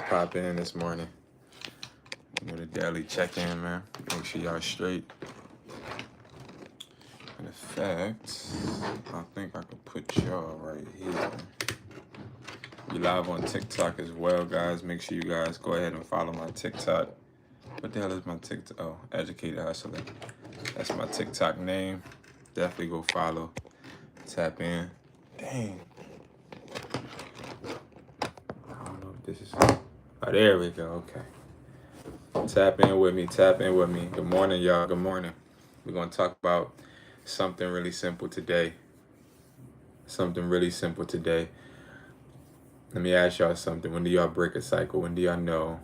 pop in this morning with a daily check-in, man. Make sure y'all straight. In fact, I think I could put y'all right here. We live on TikTok as well, guys. Make sure you guys go ahead and follow my TikTok. What the hell is my TikTok? Oh, Educated Hustler. That's my TikTok name. Definitely go follow. Tap in. Dang. I don't know if this is... Oh, there we go. Okay. Tap in with me. Tap in with me. Good morning, y'all. Good morning. We're going to talk about something really simple today. Something really simple today. Let me ask y'all something. When do y'all break a cycle? When do y'all know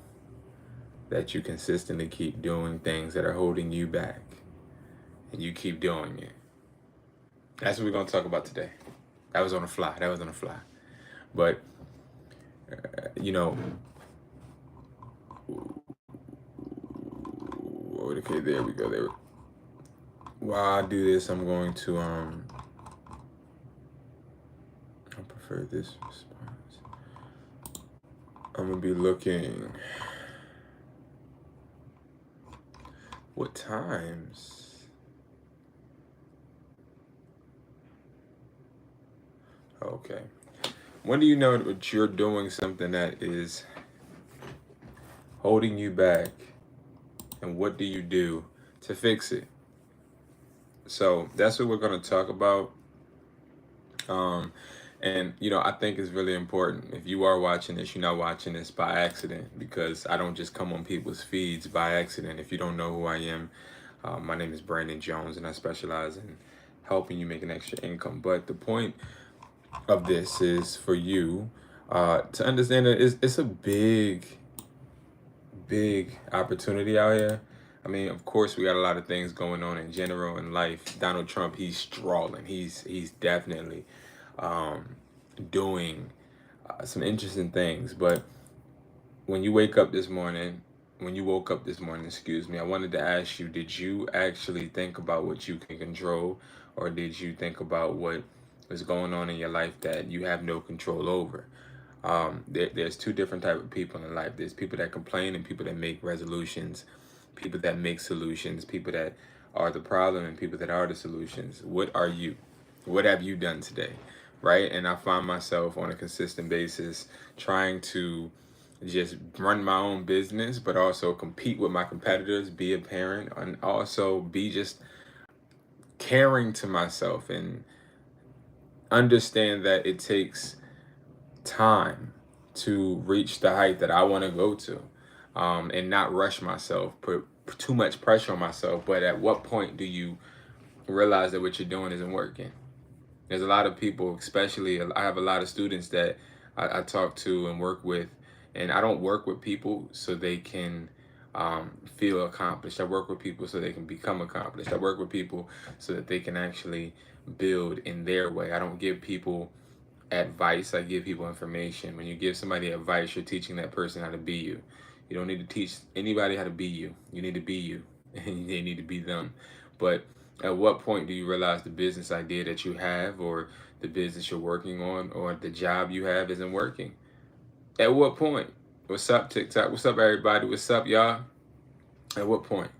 that you consistently keep doing things that are holding you back and you keep doing it? That's what we're going to talk about today. That was on the fly. But, okay, there we go. While I do this, I'm going to, I prefer this response. I'm going to be looking, what times? Okay. When do you know that you're doing something that is holding you back, and what do you do to fix it? So that's what we're going to talk about. And, I think it's really important. If you are watching this, you're not watching this by accident, because I don't just come on people's feeds by accident. If you don't know who I am, my name is Brandon Jones, and I specialize in helping you make an extra income. But the point of this is for you to understand that it's a big opportunity out here. I mean, of course, we got a lot of things going on in general in life. Donald Trump, he's strawling. He's definitely doing some interesting things. But when you woke up this morning, I wanted to ask you, did you actually think about what you can control, or did you think about what is going on in your life that you have no control over? There's two different type of people in life. There's people that complain and people that make resolutions, people that make solutions, people that are the problem and people that are the solutions. What are you? What have you done today? Right? And I find myself on a consistent basis trying to just run my own business, but also compete with my competitors, be a parent, and also be just caring to myself and understand that it takes time to reach the height that I want to go to, and not rush myself, put too much pressure on myself. But at what point do you realize that what you're doing isn't working? There's a lot of people, especially I have a lot of students that I talk to and work with, and I don't work with people so they can feel accomplished. I work with people so they can become accomplished. I work with people so that they can actually build in their way. I don't give people advice, I give people information. When you give somebody advice, you're teaching that person how to be you. You don't need to teach anybody how to be you. You need to be you, and they need to be them. But at what point do you realize the business idea that you have, or the business you're working on, or the job you have isn't working? At what point? What's up, TikTok? What's up, everybody? What's up, y'all? At what point?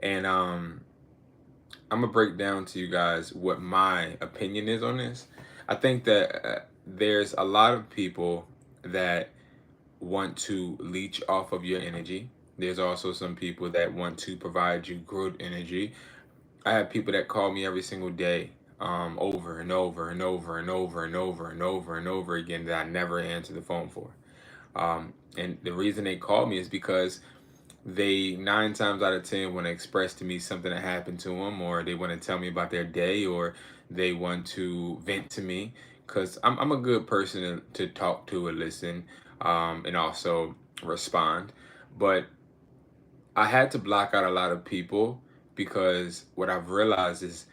And I'm gonna break down to you guys what my opinion is on this. I think that there's a lot of people that want to leech off of your energy. There's also some people that want to provide you good energy. I have people that call me every single day, over and over and over and over and over and over and over again, that I never answer the phone for. And the reason they call me is because they 9 times out of 10 want to express to me something that happened to them, or they want to tell me about their day, or they want to vent to me, because I'm a good person to talk to and listen, and also respond. But I had to block out a lot of people, because what I've realized is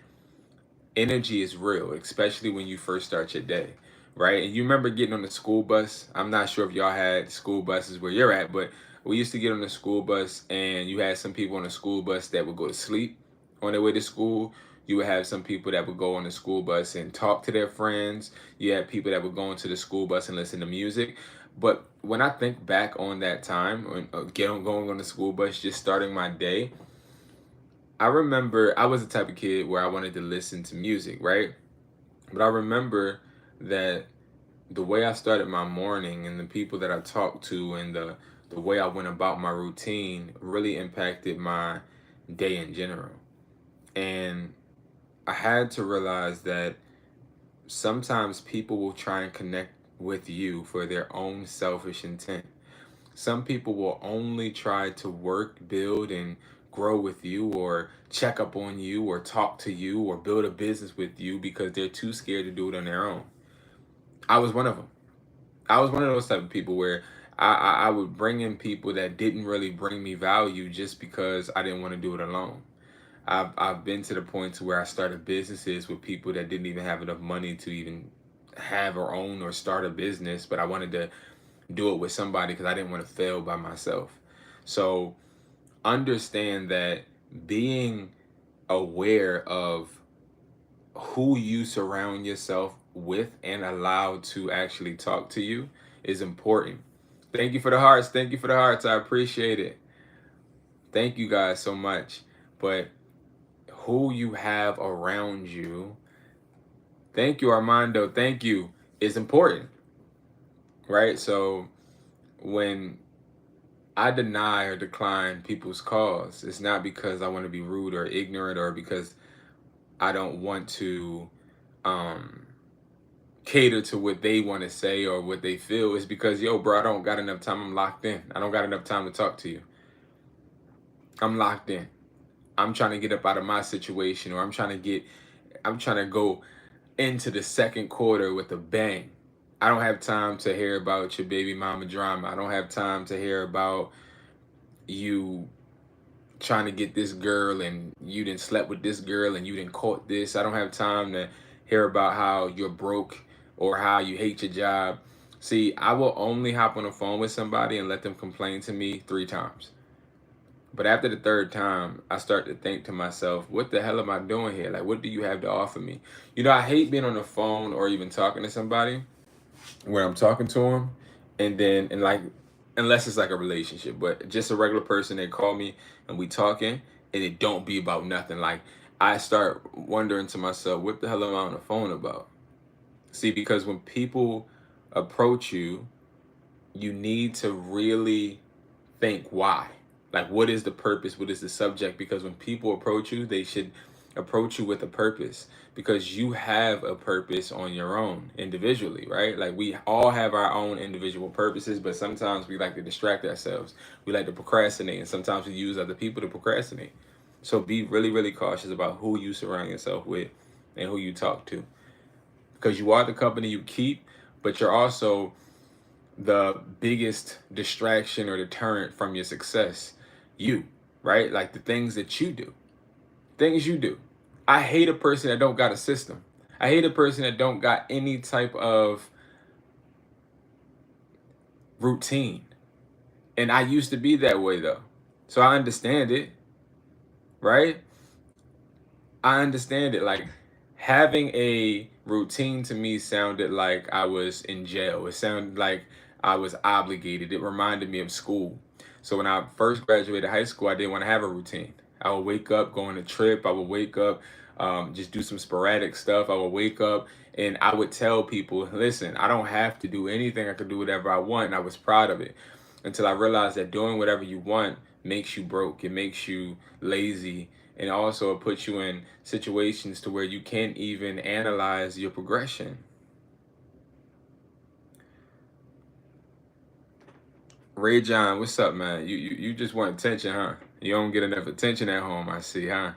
energy is real, especially when you first start your day, right? And you remember getting on the school bus. I'm not sure if y'all had school buses where you're at, but we used to get on the school bus, and you had some people on the school bus that would go to sleep on their way to school. You would have some people that would go on the school bus and talk to their friends. You had people that would go into the school bus and listen to music. But when I think back on that time, when going on the school bus, just starting my day, I remember I was the type of kid where I wanted to listen to music, right? But I remember that the way I started my morning and the people that I talked to and the way I went about my routine really impacted my day in general. And I had to realize that sometimes people will try and connect with you for their own selfish intent. Some people will only try to work, build, and grow with you, or check up on you, or talk to you, or build a business with you because they're too scared to do it on their own. I was one of them. I was one of those type of people where I would bring in people that didn't really bring me value just because I didn't want to do it alone. I've been to the point to where I started businesses with people that didn't even have enough money to even have or own or start a business, but I wanted to do it with somebody because I didn't want to fail by myself. So understand that being aware of who you surround yourself with and allow to actually talk to you is important. Thank you for the hearts. Thank you for the hearts. I appreciate it. Thank you guys so much. But who you have around you, thank you, Armando. Thank you, is important, right? So when I deny or decline people's calls, it's not because I want to be rude or ignorant or because I don't want to um, cater to what they want to say or what they feel. It's because, yo, bro, I don't got enough time. I'm locked in. I don't got enough time to talk to you. I'm locked in. I'm trying to get up out of my situation, or I'm trying to go into the second quarter with a bang. I don't have time to hear about your baby mama drama. I don't have time to hear about you trying to get this girl and you didn't slept with this girl and you didn't caught this. I don't have time to hear about how you're broke or how you hate your job. See, I will only hop on the phone with somebody and let them complain to me 3 times. But after the third time, I start to think to myself, what the hell am I doing here? Like, what do you have to offer me? You know, I hate being on the phone or even talking to somebody where I'm talking to them, and like, unless it's like a relationship, but just a regular person, they call me and we talking, and it don't be about nothing. Like, I start wondering to myself, what the hell am I on the phone about? See, because when people approach you, you need to really think why. Like, what is the purpose? What is the subject? Because when people approach you, they should approach you with a purpose, because you have a purpose on your own individually, right? Like, we all have our own individual purposes, but sometimes we like to distract ourselves. We like to procrastinate, and sometimes we use other people to procrastinate. So be really, really cautious about who you surround yourself with and who you talk to, because you are the company you keep, but you're also the biggest distraction or deterrent from your success. You, right? Like the things that you do, things you do. I hate a person that don't got a system. I hate a person that don't got any type of routine. And I used to be that way though. So I understand it, right? I understand it. Like, having a routine to me sounded like I was in jail. It sounded like I was obligated. It reminded me of school. So when I first graduated high school, I didn't want to have a routine. I would wake up, go on a trip. I would wake up, just do some sporadic stuff. I would wake up and I would tell people, listen, I don't have to do anything. I could do whatever I want. And I was proud of it, until I realized that doing whatever you want makes you broke. It makes you lazy, and also it puts you in situations to where you can't even analyze your progression. Ray John, what's up, man? You just want attention, huh? You don't get enough attention at home, I see, huh?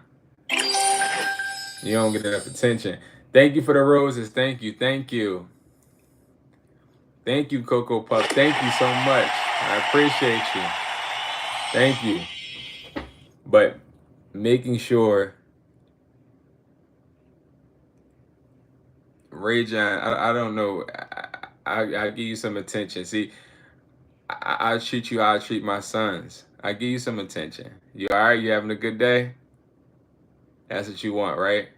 You don't get enough attention. Thank you for the roses. Thank you, thank you. Thank you, Cocoa Puff. Thank you so much. I appreciate you. Thank you. But making sure, Ray John, I don't know. I give you some attention. See, I treat you how I treat my sons. I give you some attention. You all right? You having a good day? That's what you want, right?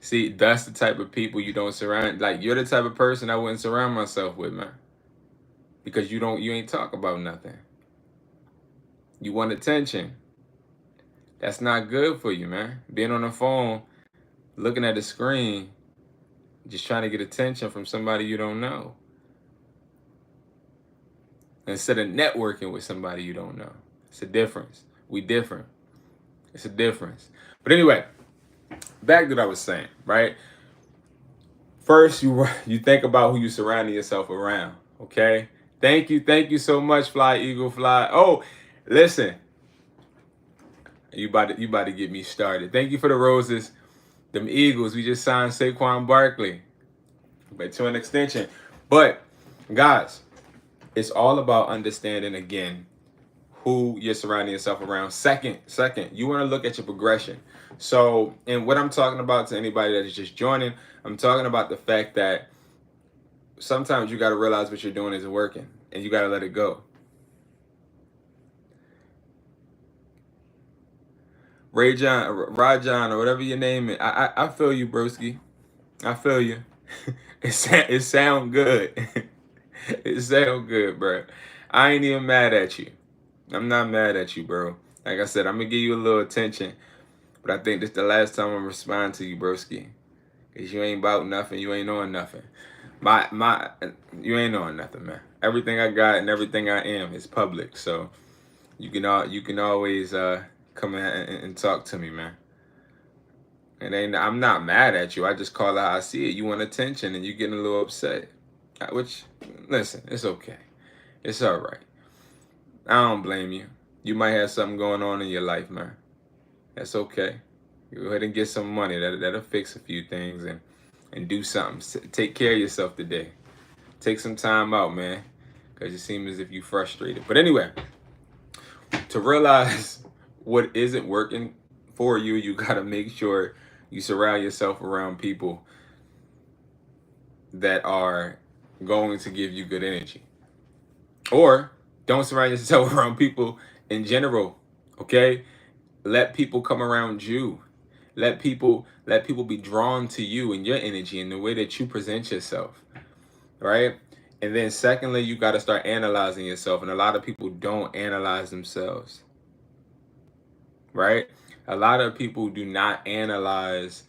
See, that's the type of people you don't surround. Like, you're the type of person I wouldn't surround myself with, man. because you ain't talk about nothing. You want attention. That's not good for you, man. Being on the phone, looking at the screen, just trying to get attention from somebody you don't know, instead of networking with somebody you don't know. It's a difference. We different. It's a difference. But anyway, back to what I was saying, right? First, you think about who you surrounding yourself around. Okay. Thank you so much, Fly Eagle Fly. Oh, listen, you about to get me started. Thank you for the roses. Them Eagles, we just signed Saquon Barkley, but to an extension. But guys, it's all about understanding again who you're surrounding yourself around. Second, you want to look at your progression. So, and what I'm talking about to anybody that is just joining, I'm talking about the fact that sometimes you got to realize what you're doing isn't working, and you got to let it go. Rajon, or whatever your name is, I feel you, broski. I feel you. It sound good. It sound good, bro. I ain't even mad at you. I'm not mad at you, bro. Like I said, I'm gonna give you a little attention, but I think this the last time I'm responding to you, broski. Cause you ain't about nothing. You ain't on nothing. You ain't on nothing, man. Everything I got and everything I am is public. So you can always come in and talk to me, man. And I'm not mad at you. I just call it how I see it. You want attention and you getting a little upset. Which, listen, it's okay. It's all right. I don't blame you. You might have something going on in your life, man. That's okay. Go ahead and get some money. That'll fix a few things and do something. Take care of yourself today. Take some time out, man, because you seem as if you're frustrated. But anyway, to realize what isn't working for you, you got to make sure you surround yourself around people that are going to give you good energy. Or don't surround yourself around people in general, okay? Let people come around you. Let people be drawn to you and your energy and the way that you present yourself, right? And then secondly, you got to start analyzing yourself. And a lot of people don't analyze themselves, right? A lot of people do not analyze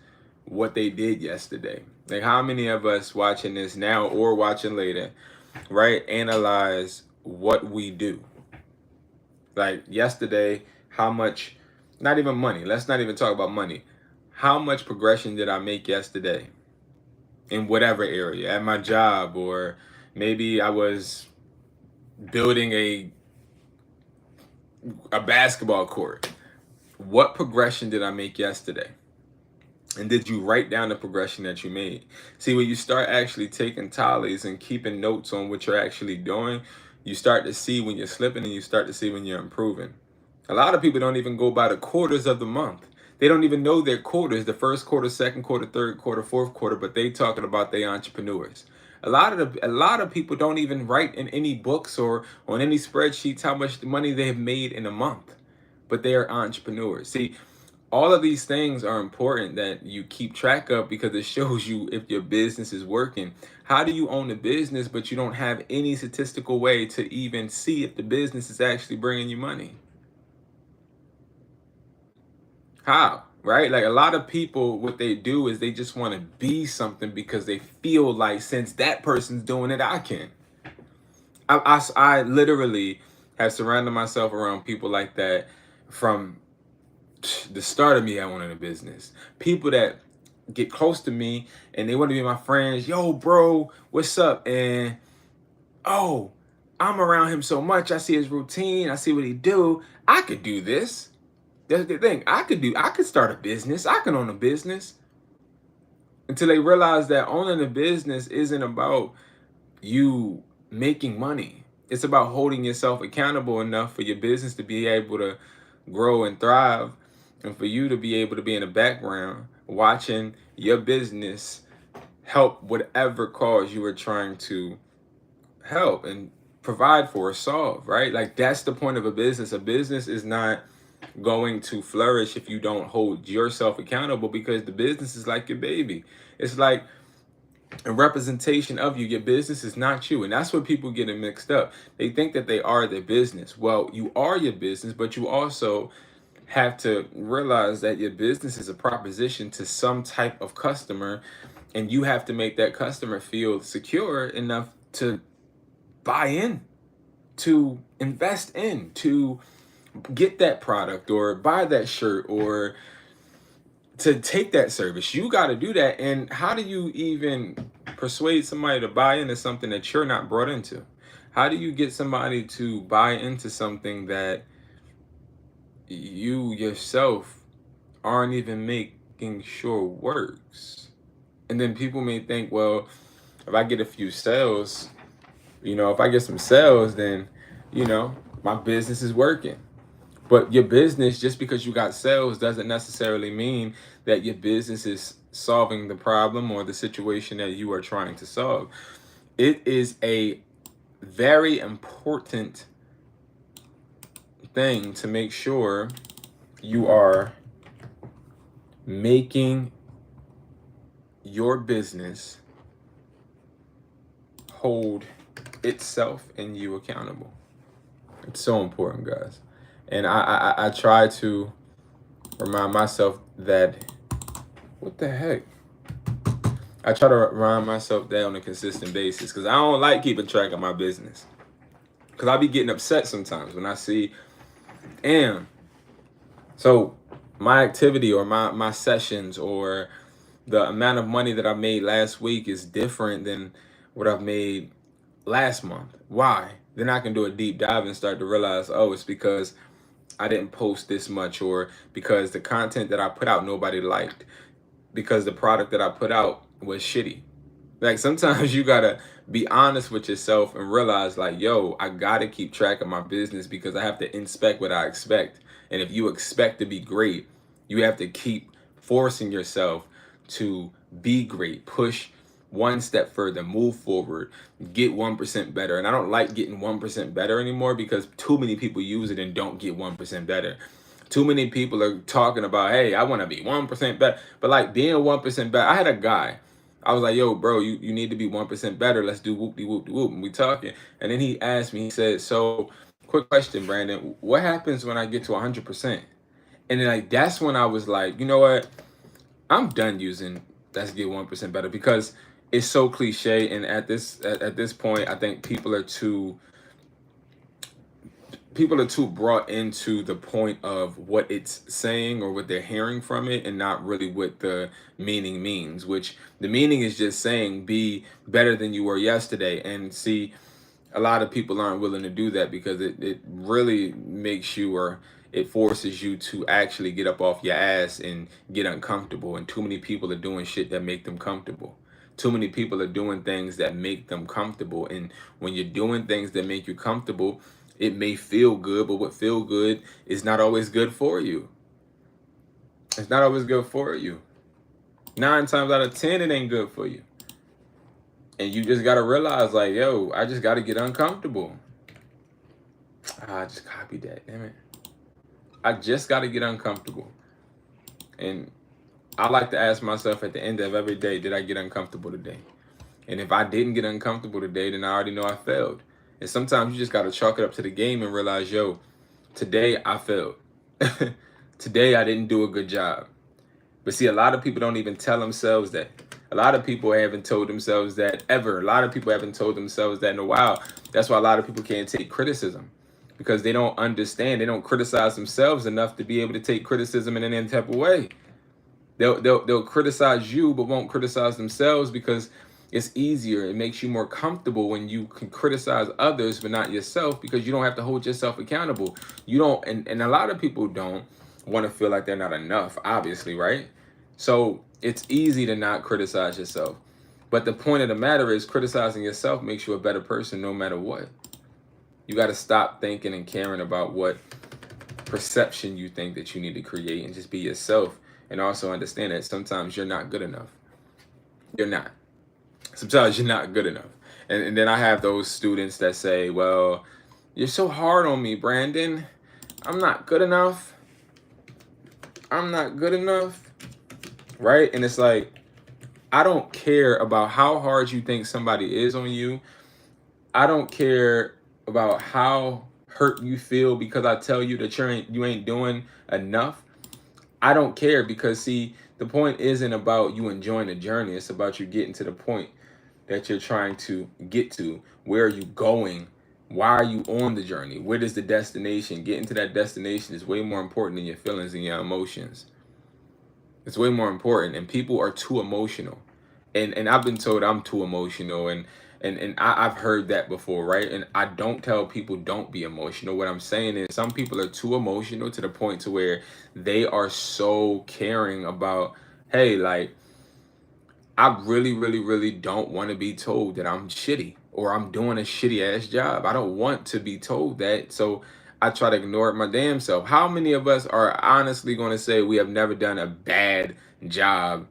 what they did yesterday. Like, how many of us watching this now or watching later, right, analyze what we do? Like yesterday, how much, not even money, let's not even talk about money. How much progression did I make yesterday in whatever area, at my job, or maybe I was building a basketball court. What progression did I make yesterday? And did you write down the progression that you made? See, when you start actually taking tallies and keeping notes on what you're actually doing, you start to see when you're slipping and you start to see when you're improving. A lot of people don't even go by the quarters of the month. They don't even know their quarters, the first quarter, second quarter, third quarter, fourth quarter, but they talking about they entrepreneurs. A lot of people don't even write in any books or on any spreadsheets how much money they have made in a month, but they are entrepreneurs. See, all of these things are important that you keep track of because it shows you if your business is working. How do you own a business but you don't have any statistical way to even see if the business is actually bringing you money? How? Right? Like, a lot of people, what they do is they just want to be something because they feel like, since that person's doing it, I can. I literally have surrounded myself around people like that from the start of me. I wanted a business. People that get close to me and they want to be my friends. Yo, bro, what's up? And oh, I'm around him so much. I see his routine. I see what he do. I could do this. That's the thing. I could start a business. I can own a business. Until they realize that owning a business isn't about you making money. It's about holding yourself accountable enough for your business to be able to grow and thrive, and for you to be able to be in the background watching your business help whatever cause you are trying to help and provide for or solve, right? Like, that's the point of a business. A business is not going to flourish if you don't hold yourself accountable, because the business is like your baby. It's like a representation of you. Your business is not you. And that's what people get it mixed up. They think that they are their business. Well, you are your business, but you also have to realize that your business is a proposition to some type of customer, and you have to make that customer feel secure enough to buy in, to invest in, to get that product or buy that shirt or to take that service. You got to do that. And how do you even persuade somebody to buy into something that you're not brought into? How do you get somebody to buy into something that you yourself aren't even making sure works? And then people may think, well, if I get a few sales, if I get some sales, then, my business is working. But your business, just because you got sales, doesn't necessarily mean that your business is solving the problem or the situation that you are trying to solve. It is a very important thing to make sure you are making your business hold itself and you accountable. It's so important, guys. And I try to remind myself that, what the heck? I try to remind myself that on a consistent basis, because I don't like keeping track of my business. Because I be getting upset sometimes when I see, damn, so my activity or my sessions or the amount of money that I made last week is different than what I've made last month. Why? Then I can do a deep dive and start to realize, oh, it's because I didn't post this much, or because the content that I put out nobody liked, because the product that I put out was shitty. Like, sometimes you gotta be honest with yourself and realize, like, yo, I gotta keep track of my business because I have to inspect what I expect. And if you expect to be great, you have to keep forcing yourself to be great, push one step further, move forward, get 1% better. And I don't like getting 1% better anymore because too many people use it and don't get 1% better. Too many people are talking about, hey, I want to be 1% better. But like being 1% better, I had a guy, I was like, yo, bro, you need to be 1% better. Let's do whoop de whoop de whoop. And we talking. And then he asked me, he said, so quick question, Brandon, what happens when I get to 100%? And then like, that's when I was like, you know what? I'm done using let's get 1% better because it's so cliche. And at this point, I think people are too brought into the point of what it's saying or what they're hearing from it and not really what the meaning means, which the meaning is just saying be better than you were yesterday. And see, a lot of people aren't willing to do that because it really makes you, or it forces you to actually get up off your ass and get uncomfortable. And too many people are doing shit that make them comfortable. Too many people are doing things that make them comfortable. And when you're doing things that make you comfortable, it may feel good, but what feel good is not always good for you. It's not always good for you. 9 times out of 10, it ain't good for you. And you just gotta realize, like, yo, I just gotta get uncomfortable. I just copied that, damn it. I just gotta get uncomfortable. And I like to ask myself at the end of every day, did I get uncomfortable today? And if I didn't get uncomfortable today, then I already know I failed. And sometimes you just gotta chalk it up to the game and realize, yo, today I failed. Today I didn't do a good job. But see, a lot of people don't even tell themselves that. A lot of people haven't told themselves that ever. A lot of people haven't told themselves that in a while. That's why a lot of people can't take criticism, because they don't understand. They don't criticize themselves enough to be able to take criticism in any type of way. They'll criticize you, but won't criticize themselves because it's easier. It makes you more comfortable when you can criticize others, but not yourself, because you don't have to hold yourself accountable. You don't, and a lot of people don't want to feel like they're not enough, obviously, right? So it's easy to not criticize yourself. But the point of the matter is, criticizing yourself makes you a better person no matter what. You got to stop thinking and caring about what perception you think that you need to create, and just be yourself. And also understand that sometimes you're not good enough. You're not. Sometimes you're not good enough. And then I have those students that say, well, you're so hard on me, Brandon. I'm not good enough. I'm not good enough. Right? And it's like, I don't care about how hard you think somebody is on you. I don't care about how hurt you feel because I tell you that you ain't doing enough. I don't care, because see, the point isn't about you enjoying the journey. It's about you getting to the point that you're trying to get to. Where are you going? Why are you on the journey? What is the destination? Getting to that destination is way more important than your feelings and your emotions. It's way more important, and people are too emotional. And I've been told I'm too emotional, I've heard that before, right? And I don't tell people don't be emotional. What I'm saying is some people are too emotional to the point to where they are so caring about, hey, like, I really, really, really don't want to be told that I'm shitty or I'm doing a shitty ass job. I don't want to be told that. So I try to ignore it my damn self. How many of us are honestly going to say we have never done a bad job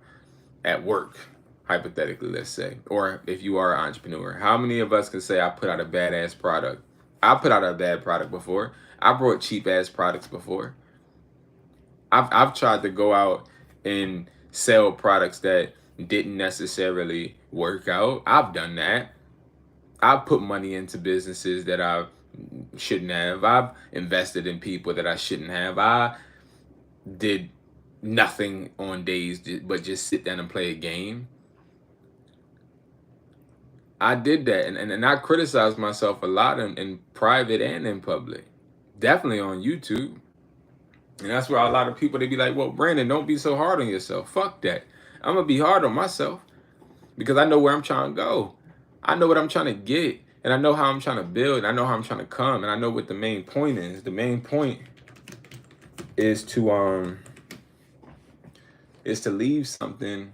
at work? Hypothetically, let's say. Or if you are an entrepreneur, how many of us can say I put out a badass product? I put out a bad product before. I brought cheap ass products before. I've tried to go out and sell products that didn't necessarily work out. I've done that. I've put money into businesses that I shouldn't have. I've invested in people that I shouldn't have. I did nothing on days but just sit down and play a game. I did that, and I criticized myself a lot in private and in public. Definitely on YouTube. And that's where a lot of people, they be like, well, Brandon, don't be so hard on yourself. Fuck that. I'm going to be hard on myself because I know where I'm trying to go. I know what I'm trying to get, and I know how I'm trying to build, and I know how I'm trying to come, and I know what the main point is. The main point is to leave something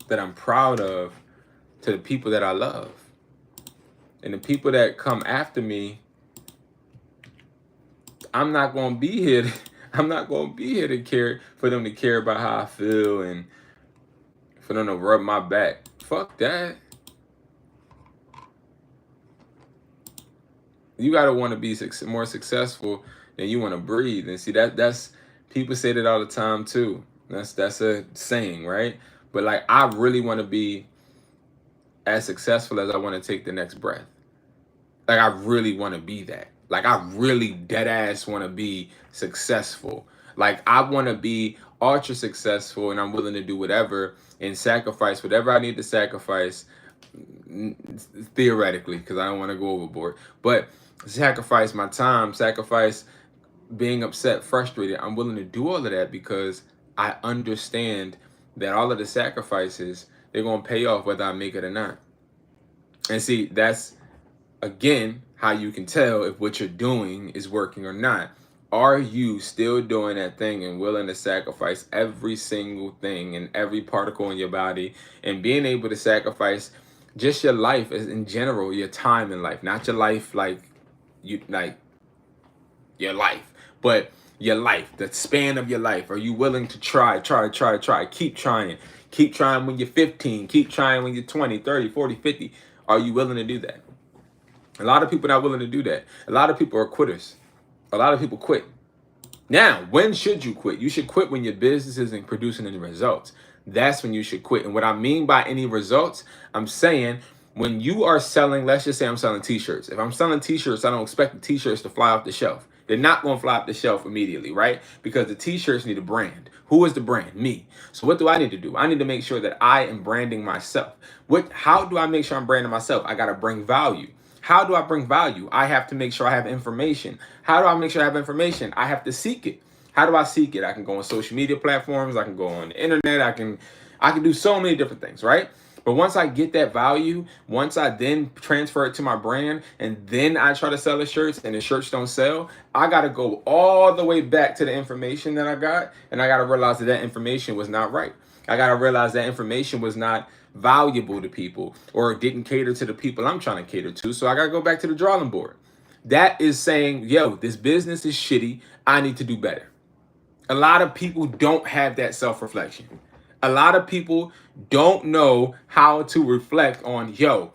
that I'm proud of to the people that I love. And the people that come after me, I'm not going to be here. I'm not going to be here to care for them to care about how I feel and for them to rub my back. Fuck that. You gotta want to be more successful than you want to breathe. And see, that's people say that all the time too. That's a saying, right? But like, I really want to be as successful as I want to take the next breath. Like, I really want to be that. Like, I really dead ass want to be successful. Like, I want to be ultra successful, and I'm willing to do whatever and sacrifice whatever I need to sacrifice, theoretically, because I don't want to go overboard. But sacrifice my time, sacrifice being upset, frustrated. I'm willing to do all of that because I understand that all of the sacrifices, they're going to pay off whether I make it or not. And see, that's, again, how you can tell if what you're doing is working or not. Are you still doing that thing and willing to sacrifice every single thing and every particle in your body, and being able to sacrifice just your life as in general, your time in life, not your life like your life, but your life, the span of your life. Are you willing to try, keep trying when you're 15, keep trying when you're 20, 30, 40, 50? Are you willing to do that? A lot of people are not willing to do that. A lot of people are quitters. A lot of people quit. Now, when should you quit? You should quit when your business isn't producing any results. That's when you should quit. And what I mean by any results, I'm saying when you are selling, let's just say I'm selling t-shirts. If I'm selling t-shirts, I don't expect the t-shirts to fly off the shelf. They're not going to fly off the shelf immediately, right? Because the t-shirts need a brand. Who is the brand? Me. So what do I need to do? I need to make sure that I am branding myself. How do I make sure I'm branding myself? I got to bring value. How do I bring value? I have to make sure I have information. How do I make sure I have information? I have to seek it. How do I seek it? I can go on social media platforms. I can go on the internet. I can do so many different things, right? But once I get that value, once I then transfer it to my brand, and then I try to sell the shirts and the shirts don't sell, I got to go all the way back to the information that I got, and I got to realize that information was not right. I got to realize that information was not valuable to people, or didn't cater to the people I'm trying to cater to. So I got to go back to the drawing board. That is saying, yo, this business is shitty. I need to do better. A lot of people don't have that self-reflection. A lot of people don't know how to reflect on, yo,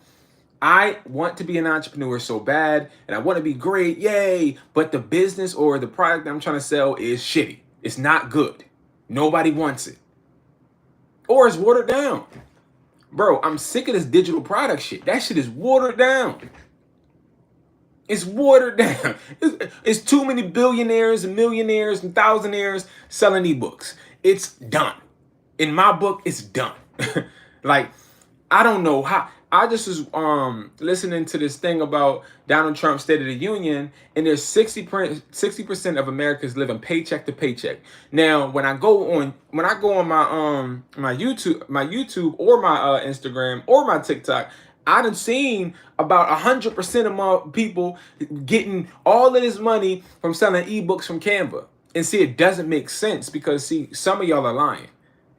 I want to be an entrepreneur so bad, and I want to be great, yay, but the business or the product that I'm trying to sell is shitty. It's not good. Nobody wants it. Or it's watered down. Bro, I'm sick of this digital product shit. That shit is watered down. It's watered down. It's too many billionaires and millionaires and thousandaires selling ebooks. It's done. In my book, it's done. Like, I don't know how. I just was listening to this thing about Donald Trump's State of the Union, and there's 60% of Americans living paycheck to paycheck. Now, when I go on my YouTube or my Instagram or my TikTok, I done seen about 100% of my people getting all of this money from selling ebooks from Canva. And see, it doesn't make sense because see, some of y'all are lying,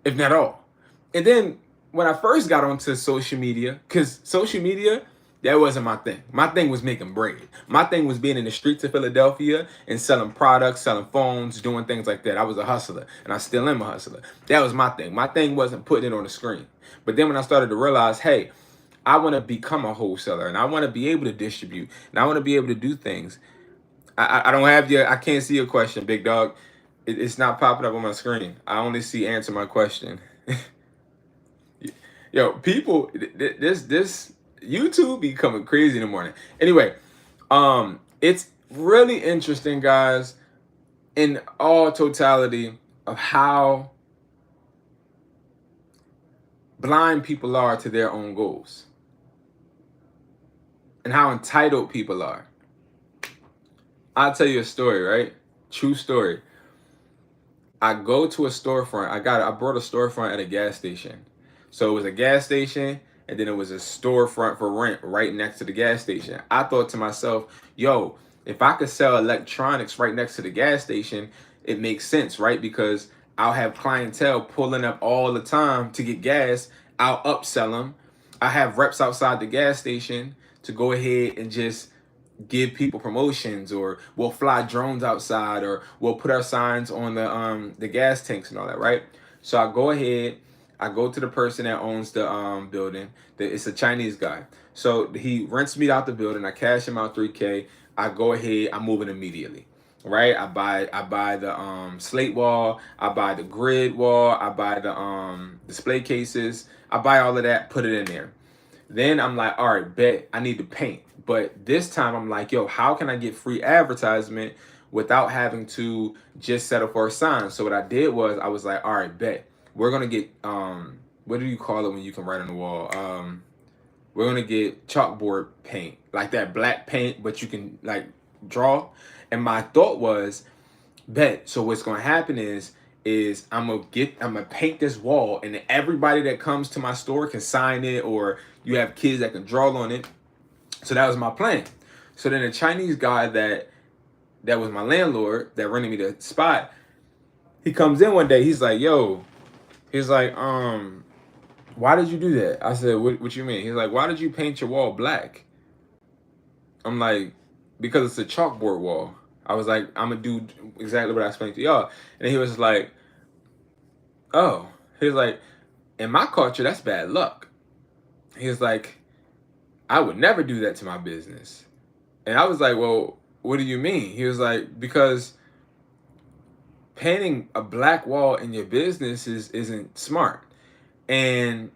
if not all. And then when I first got onto social media, because social media, that wasn't my thing. My thing was making bread. My thing was being in the streets of Philadelphia and selling products, selling phones, doing things like that. I was a hustler, and I still am a hustler. That was my thing. My thing wasn't putting it on the screen. But then when I started to realize, hey, I want to become a wholesaler, and I want to be able to distribute, and I want to be able to do things. I don't have I can't see your question, big dog. It's not popping up on my screen. I only see answer my question. Yo, people, this YouTube be coming crazy in the morning. Anyway, it's really interesting, guys, in all totality of how blind people are to their own goals and how entitled people are. I'll tell you a story, right? True story. I go to a storefront. I brought a storefront at a gas station. So it was a gas station, and then it was a storefront for rent right next to the gas station. I thought to myself, yo, if I could sell electronics right next to the gas station, it makes sense, right? Because I'll have clientele pulling up all the time to get gas. I'll upsell them. I have reps outside the gas station to go ahead and just give people promotions, or we'll fly drones outside, or we'll put our signs on the gas tanks and all that, right? So I go ahead, I go to the person that owns the building. It's a Chinese guy. So he rents me out the building. I cash him out $3K. I go ahead, I move it immediately. Right? I buy the slate wall, I buy the grid wall, I buy the display cases, I buy all of that, put it in there. Then I'm like, all right, bet I need to paint. But this time I'm like, yo, how can I get free advertisement without having to just settle for a sign? So what I did was I was like, all right, bet. We're gonna get what do you call it when you can write on the wall? We're gonna get chalkboard paint, like that black paint, but you can like draw. And my thought was, bet. So what's gonna happen is I'm gonna paint this wall, and everybody that comes to my store can sign it, or you have kids that can draw on it. So that was my plan. So then the Chinese guy that was my landlord that rented me the spot, he comes in one day, he's like, yo, he's like, why did you do that? I said, what you mean? He's like, why did you paint your wall black? I'm like, because it's a chalkboard wall. I was like, I'm gonna do exactly what I explained to y'all. And he was like, oh, he was like, in my culture, that's bad luck. He was like, I would never do that to my business. And I was like, well, what do you mean? He was like, because painting a black wall in your business isn't smart. And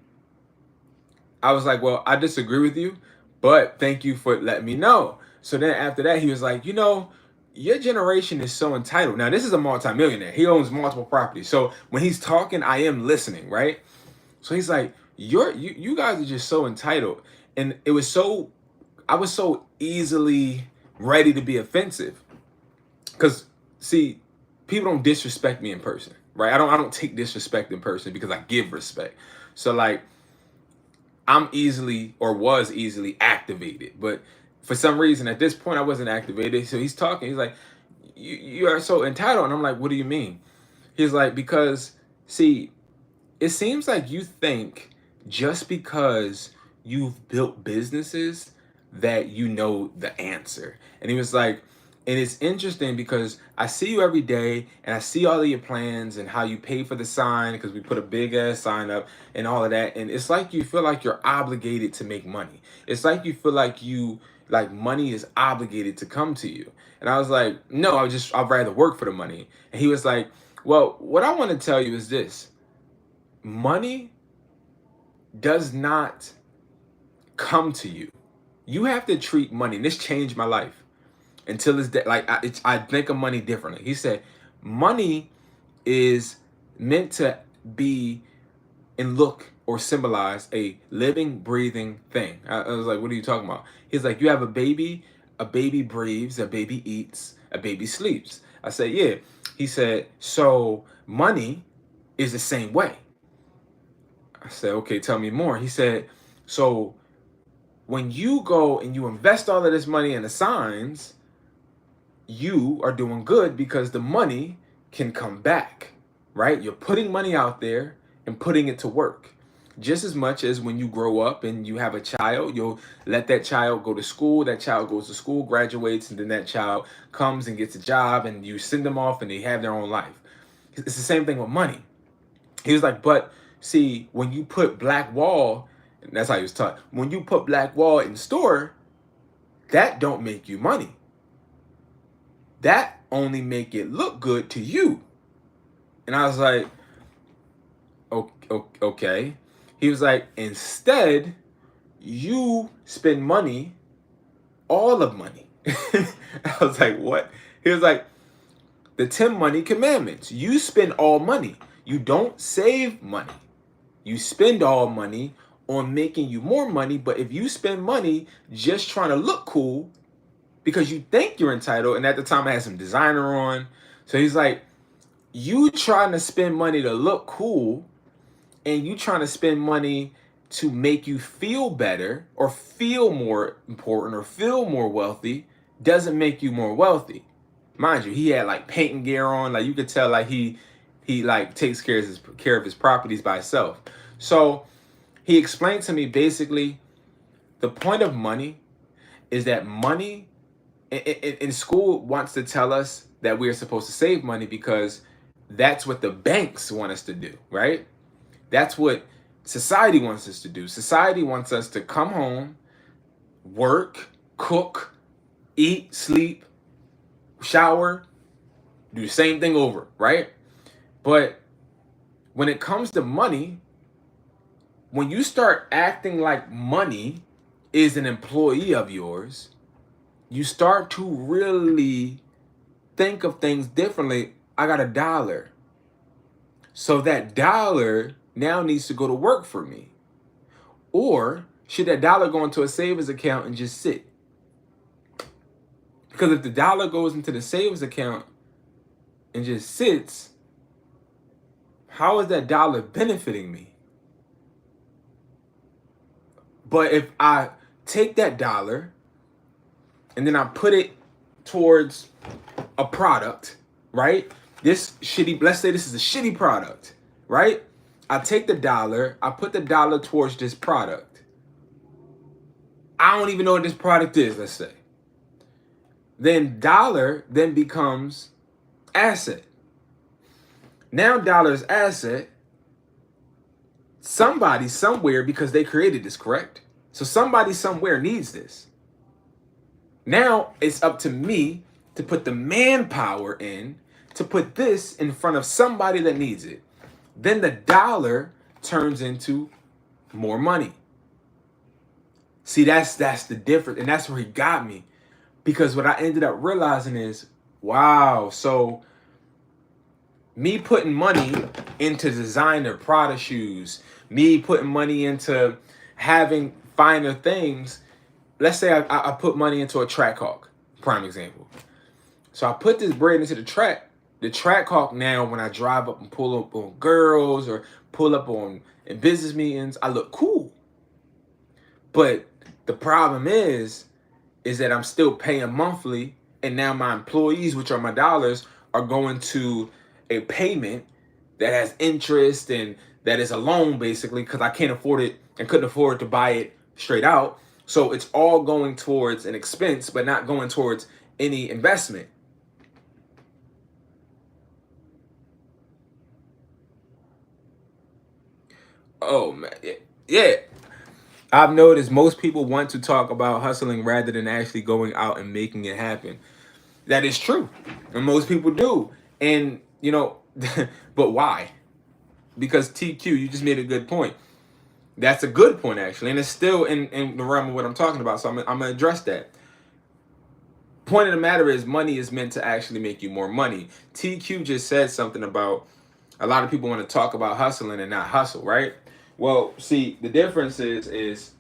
I was like, well, I disagree with you, but thank you for letting me know. So then after that, he was like, you know, your generation is so entitled. Now, this is a multimillionaire. He owns multiple properties. So when he's talking, I am listening, right? So he's like, you guys are just so entitled. And I was so easily ready to be offensive. Because, see, people don't disrespect me in person, right? I don't take disrespect in person because I give respect. So, like, I'm easily, or was easily, activated. But for some reason, at this point, I wasn't activated. So he's talking. He's like, you are so entitled. And I'm like, what do you mean? He's like, because, see, it seems like you think just because you've built businesses that you know the answer. And he was like, and it's interesting because I see you every day and I see all of your plans and how you pay for the sign, because we put a big ass sign up and all of that. And it's like you feel like you're obligated to make money. It's like you feel like money is obligated to come to you. And I was like, no, I'd rather work for the money. And he was like, well, what I want to tell you is this. Money does not come to you. You have to treat money, and this changed my life until this day. Like I think of money differently. He said, money is meant to be and look or symbolize a living, breathing thing. I was like, what are you talking about? He's like, you have a baby breathes, a baby eats, a baby sleeps. I said, yeah. He said, so money is the same way. I said, okay, tell me more. He said, so when you go and you invest all of this money in the signs, you are doing good because the money can come back, right? You're putting money out there and putting it to work. Just as much as when you grow up and you have a child, you'll let that child go to school, that child goes to school, graduates, and then that child comes and gets a job and you send them off and they have their own life. It's the same thing with money. He was like, but see, when you put black wall, and that's how he was taught, when you put black wall in store, that don't make you money. That only make it look good to you. And I was like, okay. He was like, instead, you spend money, all of money. I was like, what? He was like, the 10 money commandments. You spend all money. You don't save money. You spend all money on making you more money. But if you spend money just trying to look cool because you think you're entitled, and at the time I had some designer on. So he's like, you trying to spend money to look cool and you trying to spend money to make you feel better or feel more important or feel more wealthy doesn't make you more wealthy. Mind you, he had like painting gear on, like you could tell like he like takes care of his properties by himself. So he explained to me basically the point of money is that money in school wants to tell us that we're supposed to save money because that's what the banks want us to do, right? That's what society wants us to do. Society wants us to come home, work, cook, eat, sleep, shower, do the same thing over, right? But when it comes to money, when you start acting like money is an employee of yours, you start to really think of things differently. I got $1. So that dollar now needs to go to work for me. Or should that dollar go into a savings account and just sit? Because if the dollar goes into the savings account and just sits, how is that dollar benefiting me? But if I take that dollar and then I put it towards a product, right? Let's say this is a shitty product, right? I take the dollar, I put the dollar towards this product. I don't even know what this product is, let's say. Then dollar then becomes asset. Now dollar's asset, somebody somewhere, because they created this, correct? So somebody somewhere needs this. Now it's up to me to put the manpower in to put this in front of somebody that needs it. Then the dollar turns into more money. See, that's the difference. And that's where he got me. Because what I ended up realizing is, wow, so me putting money into designer Prada shoes, me putting money into having finer things. Let's say I put money into a track hawk, prime example. So I put this bread into the track hawk. Now when I drive up and pull up on girls or pull up on in business meetings, I look cool. But the problem is that I'm still paying monthly, and now my employees, which are my dollars, are going to a payment that has interest and that is a loan basically because I can't afford it and couldn't afford to buy it straight out. So it's all going towards an expense, but not going towards any investment. Oh man, yeah. I've noticed most people want to talk about hustling rather than actually going out and making it happen. That is true. And most people do. And, but why? Because TQ, you just made a good point. That's a good point, actually, and it's still in the realm of what I'm talking about. So I'm going to address that. Point of the matter is, money is meant to actually make you more money. TQ just said something about a lot of people want to talk about hustling and not hustle, right? Well, see, the difference is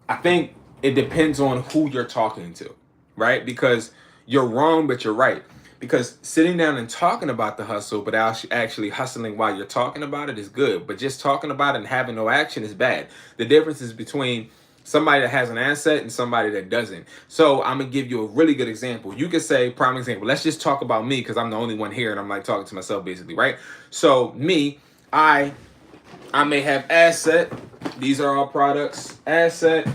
I think it depends on who you're talking to, right? Because you're wrong, but you're right. Because sitting down and talking about the hustle, but actually hustling while you're talking about it is good. But just talking about it and having no action is bad. The difference is between somebody that has an asset and somebody that doesn't. So I'm gonna give you a really good example. You could say, prime example, let's just talk about me because I'm the only one here and I'm like talking to myself basically, right? So me, I may have asset. These are all products. Asset.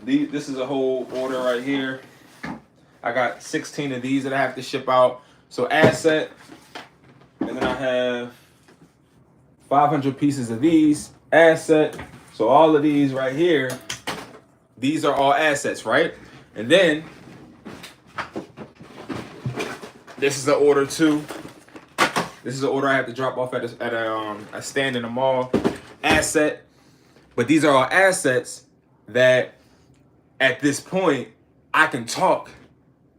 This is a whole order right here. I got 16 of these that I have to ship out. So asset. And then I have 500 pieces of these. Asset. So all of these right here, these are all assets, right? And then this is the order too. This is the order I have to drop off at a stand in the mall. Asset. But these are all assets that at this point I can talk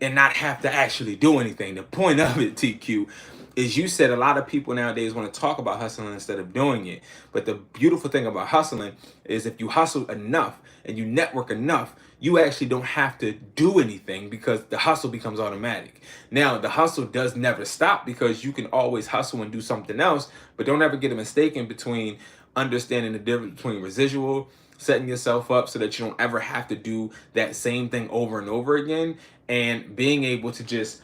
and not have to actually do anything. The point of it, TQ, is you said a lot of people nowadays want to talk about hustling instead of doing it. But the beautiful thing about hustling is if you hustle enough and you network enough, you actually don't have to do anything because the hustle becomes automatic. Now, the hustle does never stop because you can always hustle and do something else, but don't ever get it mistaken between understanding the difference between residual, setting yourself up so that you don't ever have to do that same thing over and over again, and being able to just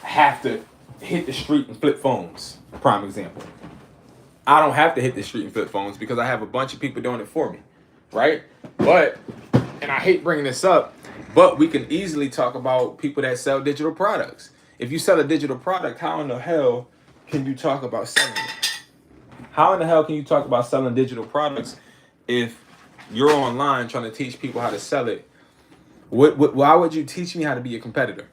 have to hit the street and flip phones. Prime example. I don't have to hit the street and flip phones because I have a bunch of people doing it for me, right? But, and I hate bringing this up, but we can easily talk about people that sell digital products. If you sell a digital product, how in the hell can you talk about selling it? How in the hell can you talk about selling digital products if you're online trying to teach people how to sell it? Why would you teach me how to be a competitor?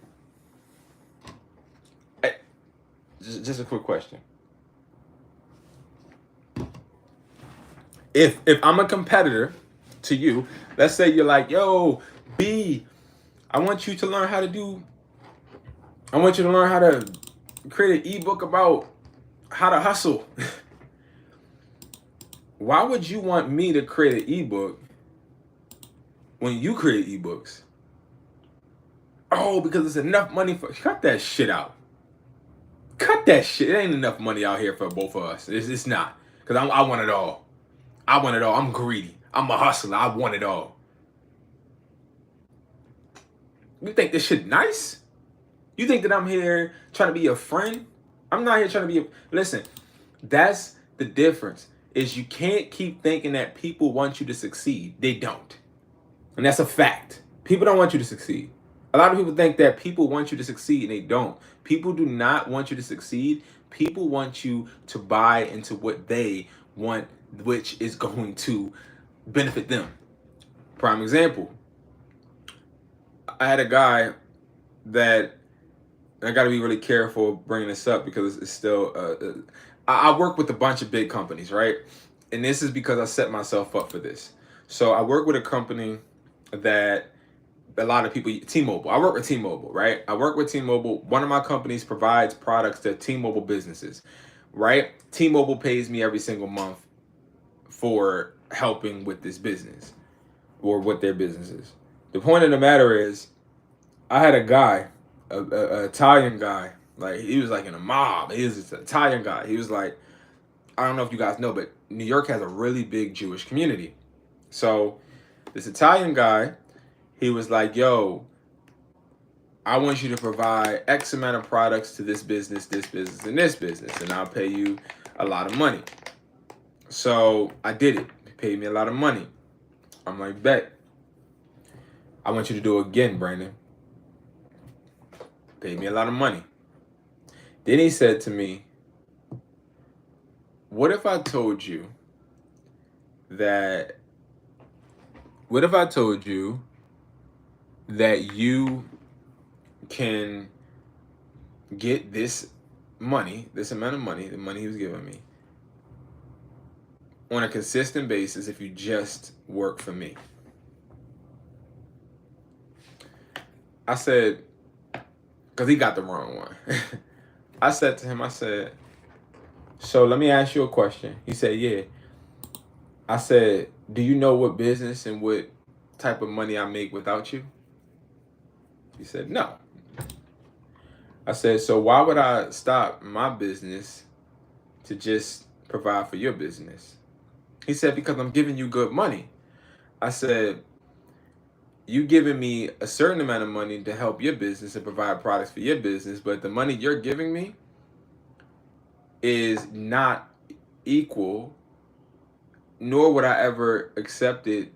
Just a quick question. If I'm a competitor to you, let's say you're like, yo, B, I want you to learn how to create an ebook about how to hustle. Why would you want me to create an ebook when you create ebooks? Oh, because it's enough money for... Cut that shit out. Cut that shit. It ain't enough money out here for both of us. It's not. Because I want it all. I want it all. I'm greedy. I'm a hustler. I want it all. You think this shit nice? You think that I'm here trying to be a friend? I'm not here trying to be a... Listen, that's the difference. Is you can't keep thinking that people want you to succeed. They don't. And that's a fact. People don't want you to succeed. A lot of people think that people want you to succeed and they don't. People do not want you to succeed. People want you to buy into what they want, which is going to benefit them. Prime example. I had a guy that, I got to be really careful bringing this up because it's still, I work with a bunch of big companies, right? And this is because I set myself up for this. So I work with a company that a lot of people, T-Mobile. I work with T-Mobile, right? I work with T-Mobile. One of my companies provides products to T-Mobile businesses, right? T-Mobile pays me every single month for helping with this business or with their businesses. The point of the matter is, I had a guy, a Italian guy, like he was like in a mob. He was an Italian guy. He was like, I don't know if you guys know, but New York has a really big Jewish community. So this Italian guy, he was like, yo, I want you to provide X amount of products to this business, and this business, and I'll pay you a lot of money. So I did it. He paid me a lot of money. I'm like, bet. I want you to do it again, Brandon. Paid me a lot of money. Then he said to me, what if I told you that you can get this money, this amount of money, the money he was giving me, on a consistent basis if you just work for me? I said, because he got the wrong one. I said to him, I said, so let me ask you a question. He said, yeah. I said, do you know what business and what type of money I make without you? He said, no. I said, so why would I stop my business to just provide for your business? He said, because I'm giving you good money. I said, you giving me a certain amount of money to help your business and provide products for your business, but the money you're giving me is not equal, nor would I ever accept it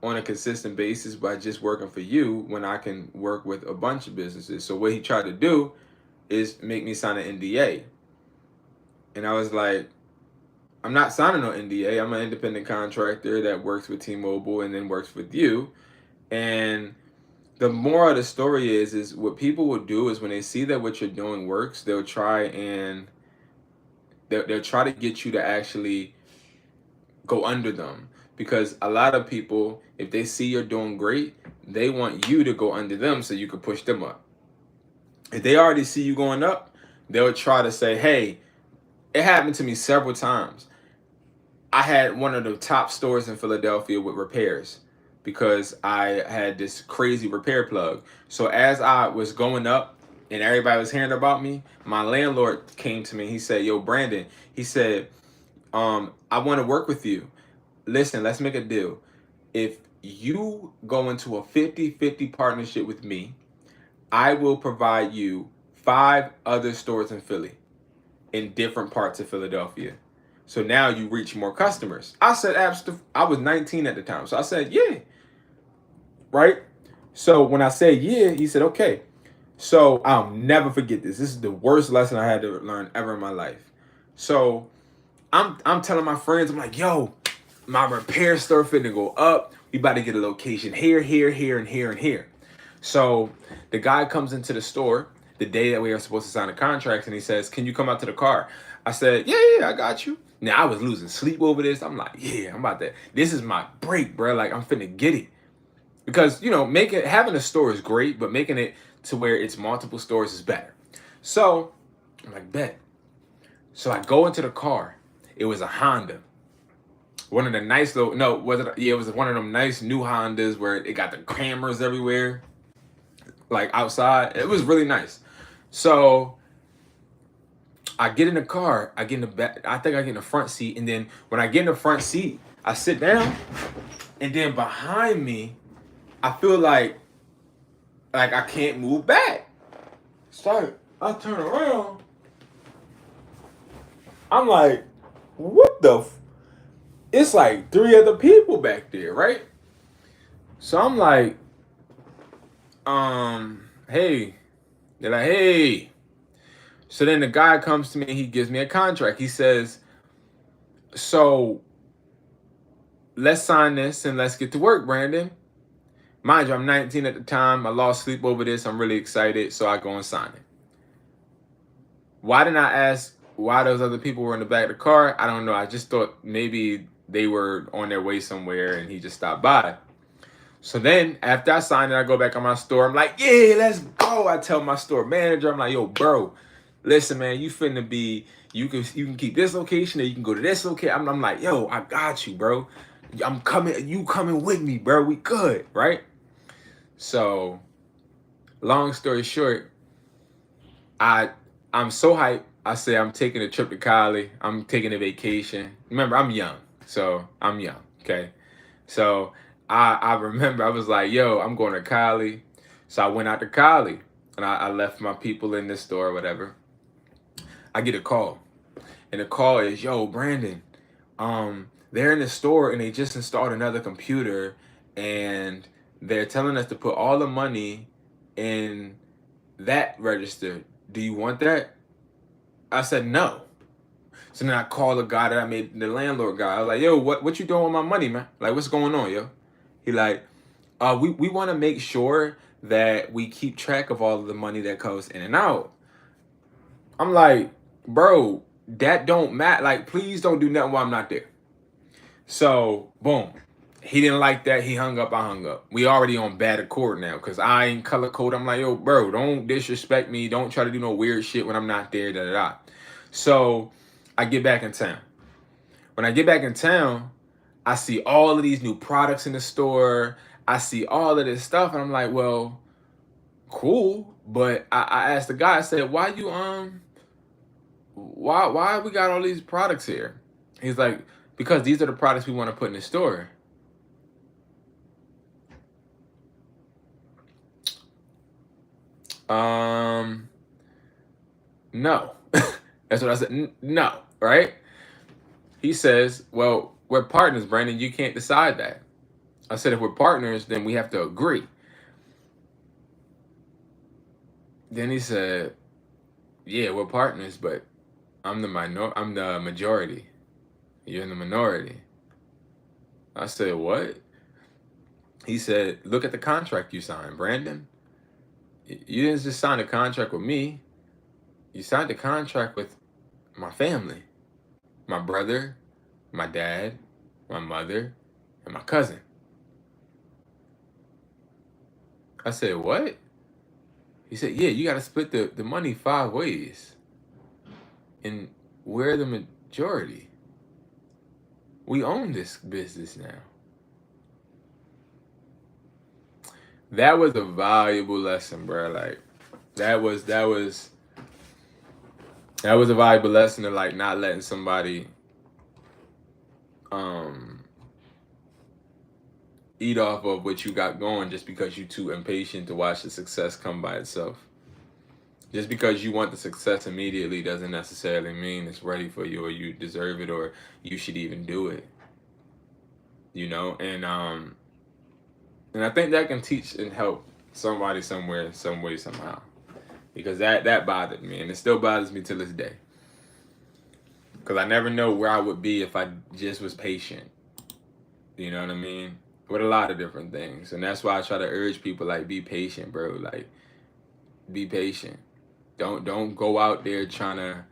on a consistent basis by just working for you when I can work with a bunch of businesses. So what he tried to do is make me sign an NDA. And I was like, I'm not signing no NDA. I'm an independent contractor that works with T-Mobile and then works with you. And the moral of the story is what people will do is when they see that what you're doing works, they'll try and they'll try to get you to actually go under them. Because a lot of people, if they see you're doing great, they want you to go under them so you can push them up. If they already see you going up, they'll try to say, hey, it happened to me several times. I had one of the top stores in Philadelphia with repairs because I had this crazy repair plug. So as I was going up and everybody was hearing about me, my landlord came to me. He said, yo, Brandon, he said, I want to work with you. Listen, let's make a deal. If you go into a 50-50 partnership with me, I will provide you 5 other stores in Philly, in different parts of Philadelphia. So now you reach more customers. I said, I was 19 at the time. So I said, yeah. Right? So when I said, yeah, he said, okay. So I'll never forget this. This is the worst lesson I had to learn ever in my life. So I'm telling my friends, I'm like, yo, my repair store finna go up. We about to get a location here, here, here, and here, and here. So the guy comes into the store the day that we are supposed to sign the contracts, and he says, can you come out to the car? I said, yeah, I got you. Now I was losing sleep over this. I'm like, yeah, I'm about to, this is my break, bro. Like, I'm finna get it. Because, you know, having a store is great, but making it to where it's multiple stores is better. So I'm like, bet. So I go into the car. It was a Honda. One of the nice little, no, was it? Yeah, it was one of them nice new Hondas where it got the cameras everywhere, like outside. It was really nice. So I get in the car, I get in the back, I think I get in the front seat, and then when I get in the front seat, I sit down, and then behind me, I feel like I can't move back. So I turn around, I'm like, what the it's like 3 other people back there, right? So I'm like, hey. They're like, hey. So then the guy comes to me, he gives me a contract. He says, so let's sign this and let's get to work, Brandon. Mind you, I'm 19 at the time. I lost sleep over this. I'm really excited. So I go and sign it. Why didn't I ask why those other people were in the back of the car? I don't know. I just thought maybe they were on their way somewhere and he just stopped by. So then after I signed it, I go back on my store. I'm like, yeah, let's go. I tell my store manager, I'm like, yo, bro, listen, man, you finna be, you can keep this location or you can go to this location. I'm like, yo, I got you, bro. I'm coming, you coming with me, bro. We good, right? So long story short, I'm so hyped. I say I'm taking a trip to Cali. I'm taking a vacation. Remember, I'm young. So I'm young, okay? So I remember I was like, yo, I'm going to Cali. So I went out to Cali and I left my people in the store or whatever. I get a call. And the call is, yo, Brandon, they're in the store and they just installed another computer and they're telling us to put all the money in that register. Do you want that? I said no. So then I called the guy that I made, the landlord guy. I was like, yo, what you doing with my money, man? Like, what's going on, yo? He like, we want to make sure that we keep track of all of the money that goes in and out. I'm like, bro, that don't matter. Like, please don't do nothing while I'm not there. So boom, he didn't like that. He hung up. I hung up. We already on bad accord now because I ain't color code. I'm like, yo, bro, don't disrespect me. Don't try to do no weird shit when I'm not there. Da da da. So I get back in town. When I get back in town, I see all of these new products in the store. I see all of this stuff, and I'm like, well, cool. But I asked the guy. I said, why we got all these products here? He's like, because these are the products we want to put in the store. No. That's what I said. No, right? He says, well, we're partners, Brandon. You can't decide that. I said, if we're partners, then we have to agree. Then he said, yeah, we're partners, but I'm the majority. You're in the minority. I said, what? He said, look at the contract you signed, Brandon. You didn't just sign a contract with me. You signed a contract with my family, my brother, my dad, my mother, and my cousin. I said, what? He said, yeah, you got to split the money 5 ways. And we're the majority. We own this business now. That was a valuable lesson, bro. Like, that was a valuable lesson of like not letting somebody eat off of what you got going just because you're too impatient to watch the success come by itself. Just because you want the success immediately doesn't necessarily mean it's ready for you or you deserve it or you should even do it. You know, and I think that can teach and help somebody somewhere, some way, somehow. Because that bothered me, and it still bothers me to this day. Because I never know where I would be if I just was patient. You know what I mean? With a lot of different things. And that's why I try to urge people, like, be patient, bro. Like, be patient. Don't go out there trying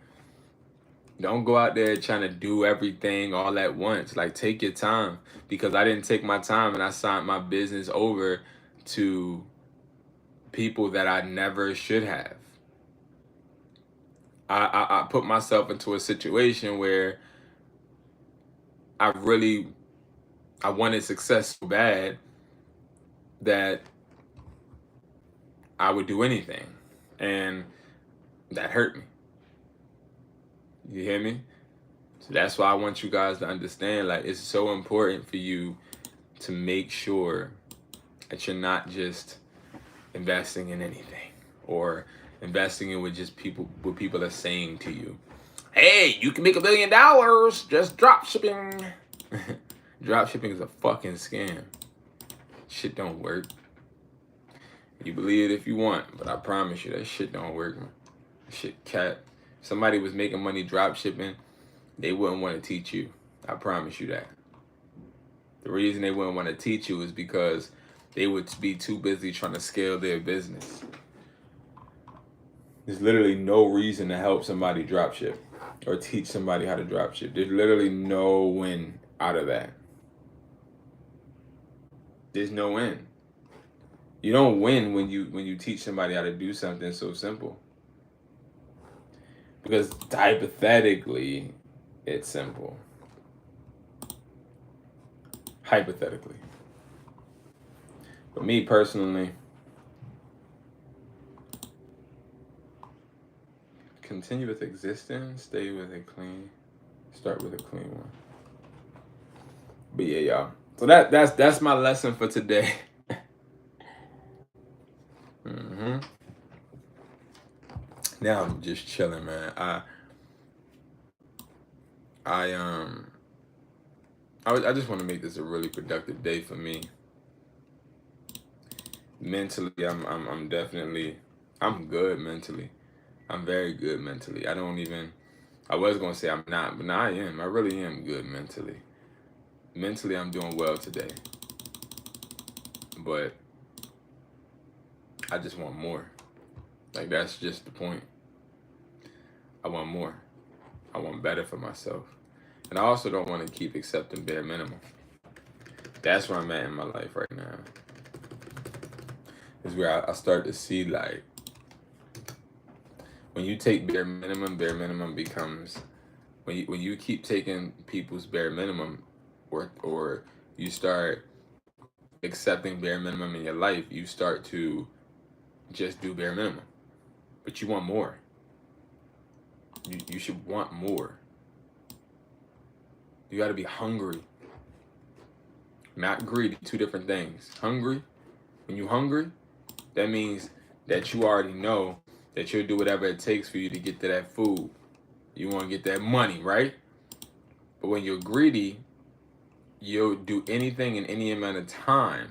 to do everything all at once. Like, take your time. Because I didn't take my time and I signed my business over to people that I never should have. I put myself into a situation where I wanted success so bad that I would do anything. And that hurt me. You hear me? So that's why I want you guys to understand, like, it's so important for you to make sure that you're not just investing in anything or investing in what people are saying to you. Hey, you can make $1 billion just drop shipping. Drop shipping is a fucking scam. Shit don't work. You believe it if you want, but I promise you that shit don't work, man. Shit cat. If somebody was making money drop shipping, they wouldn't want to teach you. I promise you that. The reason they wouldn't want to teach you is because they would be too busy trying to scale their business. There's literally no reason to help somebody drop ship or teach somebody how to drop ship. There's literally no win out of that. There's no win. You don't win when you teach somebody how to do something so simple. Because hypothetically, it's simple. Hypothetically. But me personally, continue with existing, start with a clean one. But yeah, y'all. So that's my lesson for today. Now I'm just chilling, man. I just want to make this a really productive day for me. Mentally, I'm good mentally. I'm very good mentally. I was gonna say I'm not, but now I am. I really am good mentally. Mentally, I'm doing well today. But I just want more. Like, that's just the point. I want more. I want better for myself. And I also don't want to keep accepting bare minimum. That's where I'm at in my life right now. Is where I start to see, like, when you take bare minimum becomes, when you keep taking people's bare minimum, or you start accepting bare minimum in your life, you start to just do bare minimum. But you want more. You should want more. You got to be hungry, not greedy. Two different things. Hungry. When you hungry, that means that you already know that you'll do whatever it takes for you to get to that food. You want to get that money, right? But when you're greedy, you'll do anything in any amount of time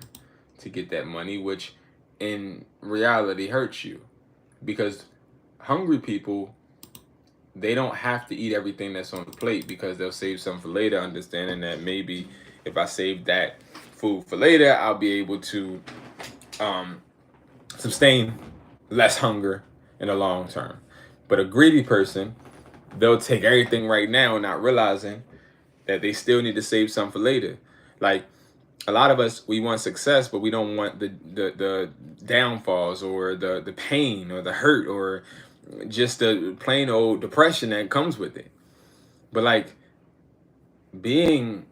to get that money, which in reality hurts you. Because hungry people, they don't have to eat everything that's on the plate, because they'll save some for later, understanding that maybe if I save that food for later, I'll be able to sustain less hunger in the long term. But a greedy person, they'll take everything right now, not realizing that they still need to save some for later. Like, a lot of us, we want success, but we don't want the downfalls, or the pain, or the hurt, or just the plain old depression that comes with it. But like, being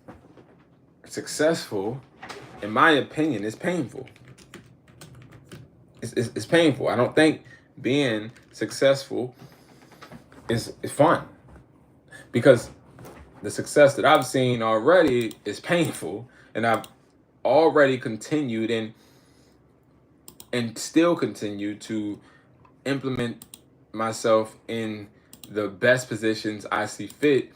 successful, in my opinion, is painful. It's painful. I don't think being successful is fun, because the success that I've seen already is painful, and I've already continued and still continue to implement myself in the best positions I see fit,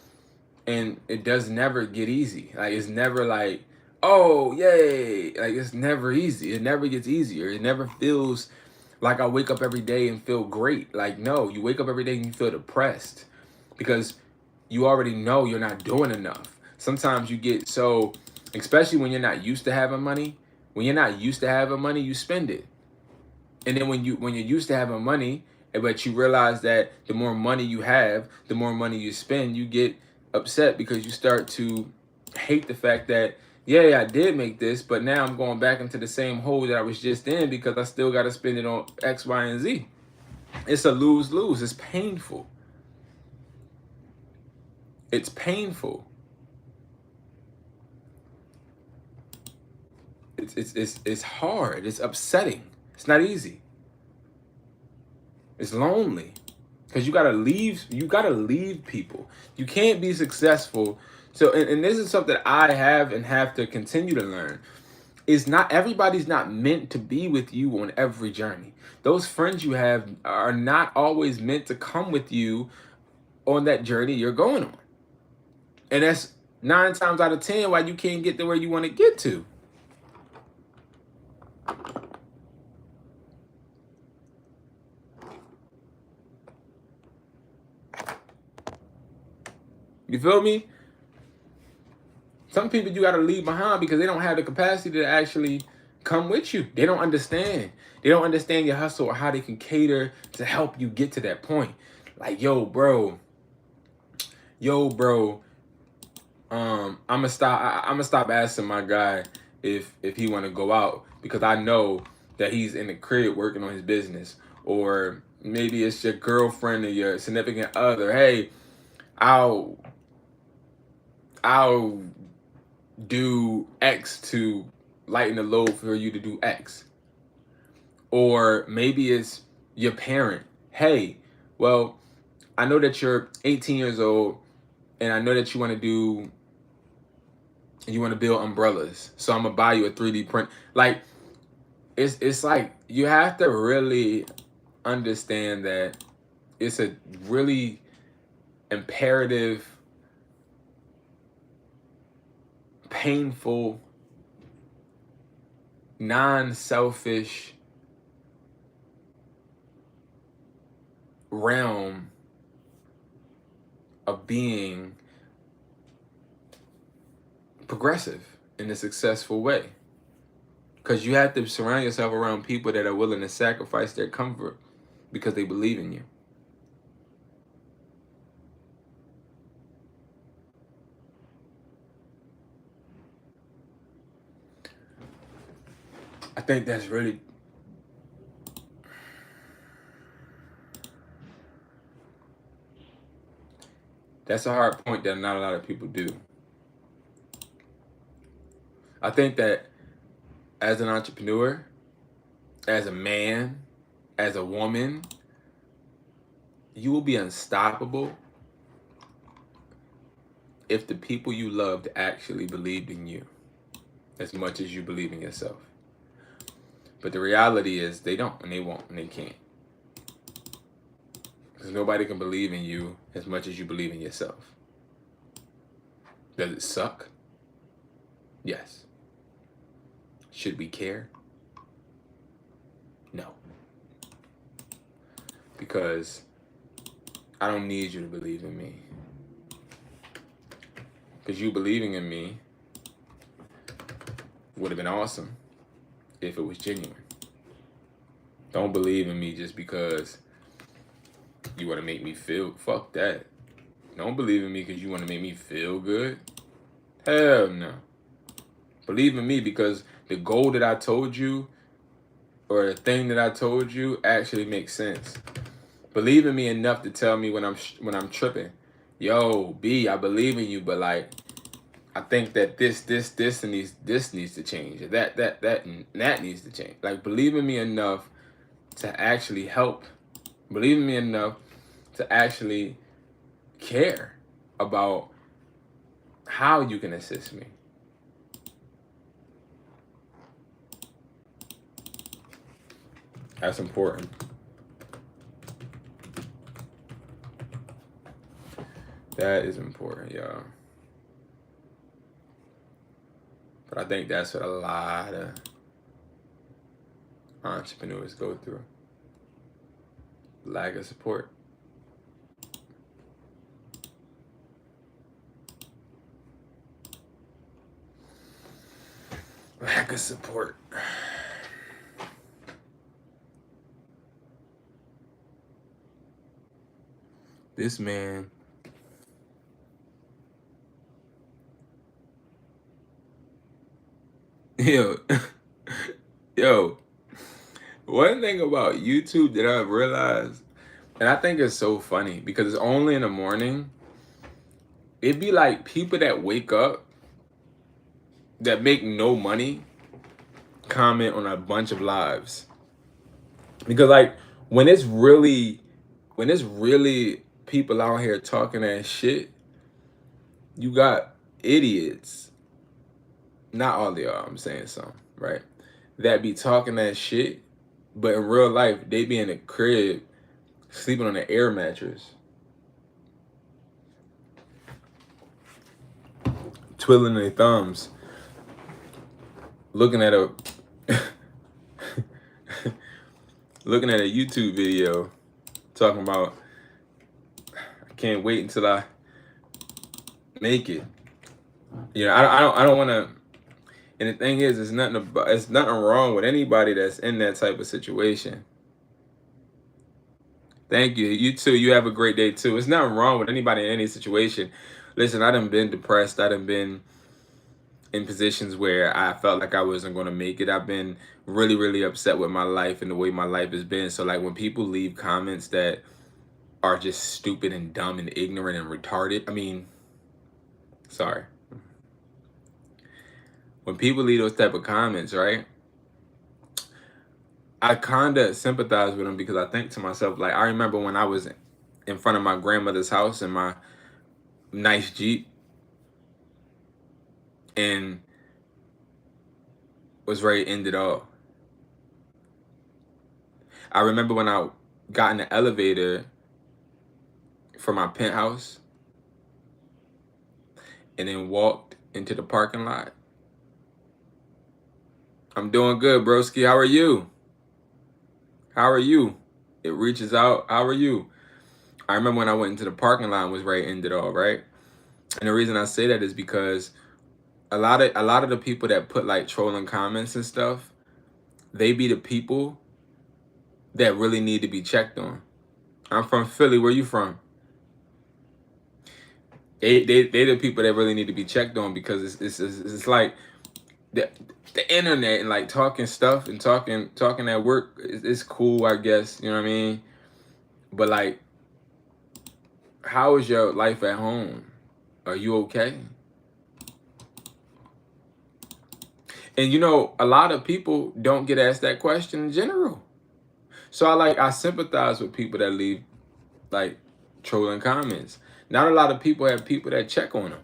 and it does never get easy. Like, it's never like, oh yay, like, it's never easy. It never gets easier. It never feels like I wake up every day and feel great. Like, no, you wake up every day and you feel depressed, because you already know you're not doing enough. Sometimes you get so, especially when you're not used to having money, you spend it. And then when you're used to having money, but you realize that the more money you have, the more money you spend, you get upset, because you start to hate the fact that, yeah, I did make this, but now I'm going back into the same hole that I was just in, because I still got to spend it on X, Y, and Z. It's a lose-lose. It's painful. It's painful. It's hard. It's upsetting. It's not easy. It's lonely, because you gotta leave people. You can't be successful. So, and this is something I have to continue to learn, is not everybody's not meant to be with you on every journey. Those friends you have are not always meant to come with you on that journey you're going on. And that's 9 times out of 10 why you can't get to where you want to get to. You feel me? Some people you got to leave behind, because they don't have the capacity to actually come with you. They don't understand. They don't understand your hustle, or how they can cater to help you get to that point. Like, yo, bro, I'm gonna stop asking my guy if he want to go out, because I know that he's in the crib working on his business. Or maybe it's your girlfriend or your significant other. Hey, I'll do X to lighten the load for you to do X. Or maybe it's your parent. Hey, well, I know that you're 18 years old, and I know that you want to build umbrellas, so I'm gonna buy you a 3D print. Like, it's like, you have to really understand that it's a really imperative, painful, non-selfish realm of being progressive in a successful way. Because you have to surround yourself around people that are willing to sacrifice their comfort because they believe in you. I think that's really, that's a hard point that not a lot of people do. I think that as an entrepreneur, as a man, as a woman, you will be unstoppable if the people you loved actually believed in you as much as you believe in yourself. But the reality is they don't, and they won't, and they can't. Because nobody can believe in you as much as you believe in yourself. Does it suck? Yes. Should we care? No. Because I don't need you to believe in me. Because you believing in me would have been awesome if it was genuine. Don't believe in me just because you want to make me feel, fuck that. Don't believe in me because you want to make me feel good. Hell no. Believe in me because the goal that I told you or the thing that I told you actually makes sense. Believe in me enough to tell me when I'm tripping. Yo, B, I believe in you, but like, I think that this needs to change. That needs to change. Like, believe in me enough to actually help. Believe in me enough to actually care about how you can assist me. That's important. That is important, y'all. But I think that's what a lot of entrepreneurs go through. Lack of support. Lack of support. This man, yo, yo, one thing about YouTube that I've realized, and I think it's so funny because it's only in the morning, it'd be like people that wake up that make no money comment on a bunch of lives. Because like when it's really people out here talking that shit, you got idiots. Not all of y'all, I'm saying some, right? That be talking that shit, but in real life, they be in a crib sleeping on an air mattress, twiddling their thumbs, looking at a looking at a YouTube video talking about, I can't wait until I make it. You know, I don't want to. And the thing is, it's nothing wrong with anybody that's in that type of situation. Thank you. You too. You have a great day too. It's nothing wrong with anybody in any situation. Listen, I done been depressed. I done been in positions where I felt like I wasn't going to make it. I've been really, really upset with my life and the way my life has been. So like when people leave comments that are just stupid and dumb and ignorant and retarded, I mean, sorry. When people leave those type of comments, right? I kind of sympathize with them because I think to myself, like, I remember when I was in front of my grandmother's house in my nice Jeep and was ready to end it all. I remember when I got in the elevator from my penthouse and then walked into the parking lot. I'm doing good, broski. How are you? How are you? It reaches out. How are you? I remember when I went into the parking lot and was ready to end it all, right? And the reason I say that is because a lot of the people that put like trolling comments and stuff, they be the people that really need to be checked on. I'm from Philly. Where you from? They the people that really need to be checked on because it's like the, the internet and like talking stuff and talking at work is cool, I guess. You know what I mean? But like, how is your life at home? Are you okay? And you know, a lot of people don't get asked that question in general. So I sympathize with people that leave like trolling comments. Not a lot of people have people that check on them.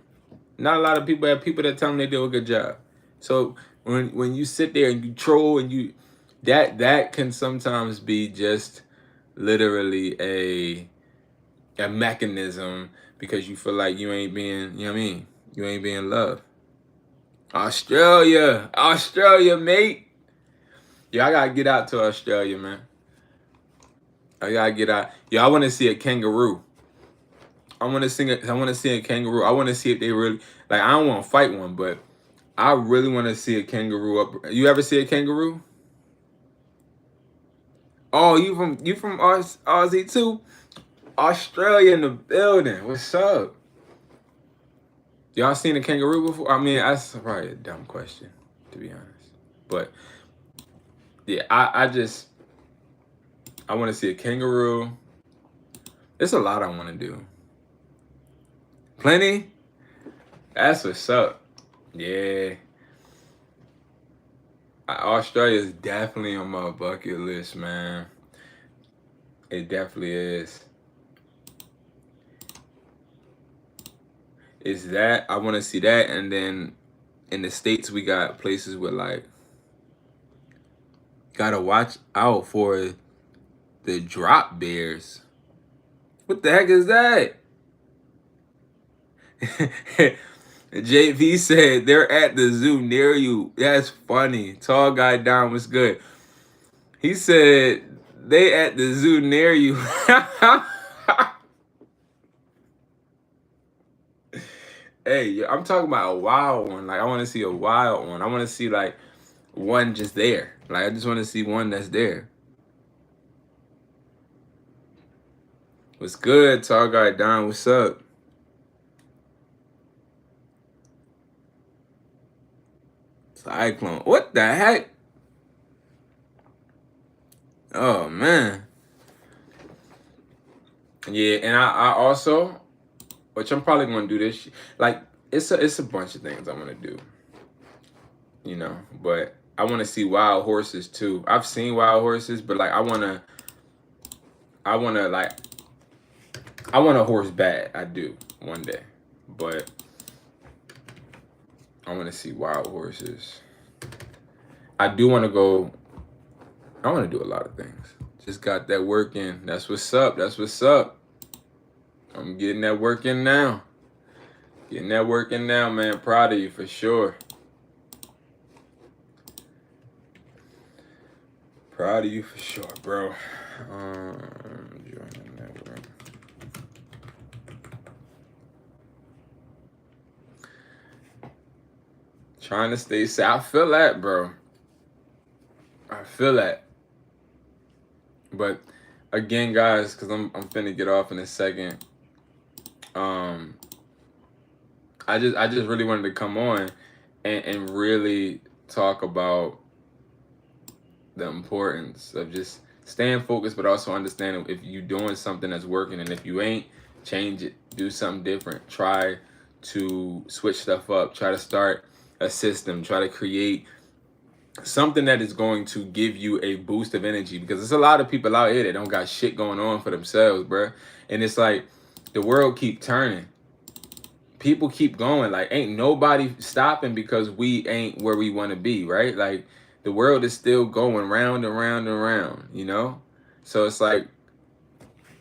Not a lot of people have people that tell them they do a good job. So when you sit there and you troll and you that can sometimes be just literally a mechanism because you feel like you ain't being, you know what I mean? You ain't being loved. Australia, mate. Yeah, I gotta get out to Australia, man. I gotta get out. Yeah, I want to see a kangaroo. I want to sing it. I want to see a kangaroo. I want to see if they really like. I don't want to fight one, but I really want to see a kangaroo up. You ever see a kangaroo? Oh, you from Aussie too? Australia in the building. What's up? Y'all seen a kangaroo before? I mean, that's probably a dumb question, to be honest. But yeah, I want to see a kangaroo. There's a lot I want to do. Plenty. That's what's up. Yeah. Australia is definitely on my bucket list, man. It definitely is. Is that I want to see that, and then in the States we got places where like gotta watch out for the drop bears. What the heck is that? JV said they're at the zoo near you. That's funny. Tall guy down was good. He said they at the zoo near you. Hey, I'm talking about a wild one. Like I want to see a wild one. I want to see like one just there. Like I just want to see one that's there. What's good, tall guy Don? What's up? Cyclone. What the heck? Oh man. Yeah, and I also, which I'm probably gonna do this. Like it's a bunch of things I want to do. You know, but I want to see wild horses too. I've seen wild horses, but like I wanna like I want a horse bad. I do one day, but I want to see wild horses. I do want to go. I want to do a lot of things. Just got that work in. That's what's up. That's what's up. I'm getting that work in now. Getting that work in now, man. Proud of you for sure. Proud of you for sure, bro. Joining network. Trying to stay safe. I feel that, bro. I feel that. But again, guys, because I'm finna get off in a second. I just really wanted to come on and really talk about the importance of just staying focused, but also understanding if you're doing something that's working, and if you ain't, change it, do something different, try to switch stuff up, try to start a system, try to create something that is going to give you a boost of energy, because there's a lot of people out here that don't got shit going on for themselves, bruh. And it's like the world keep turning, people keep going, like ain't nobody stopping because we ain't where we want to be, right? Like the world is still going round and round and round, you know? So it's like,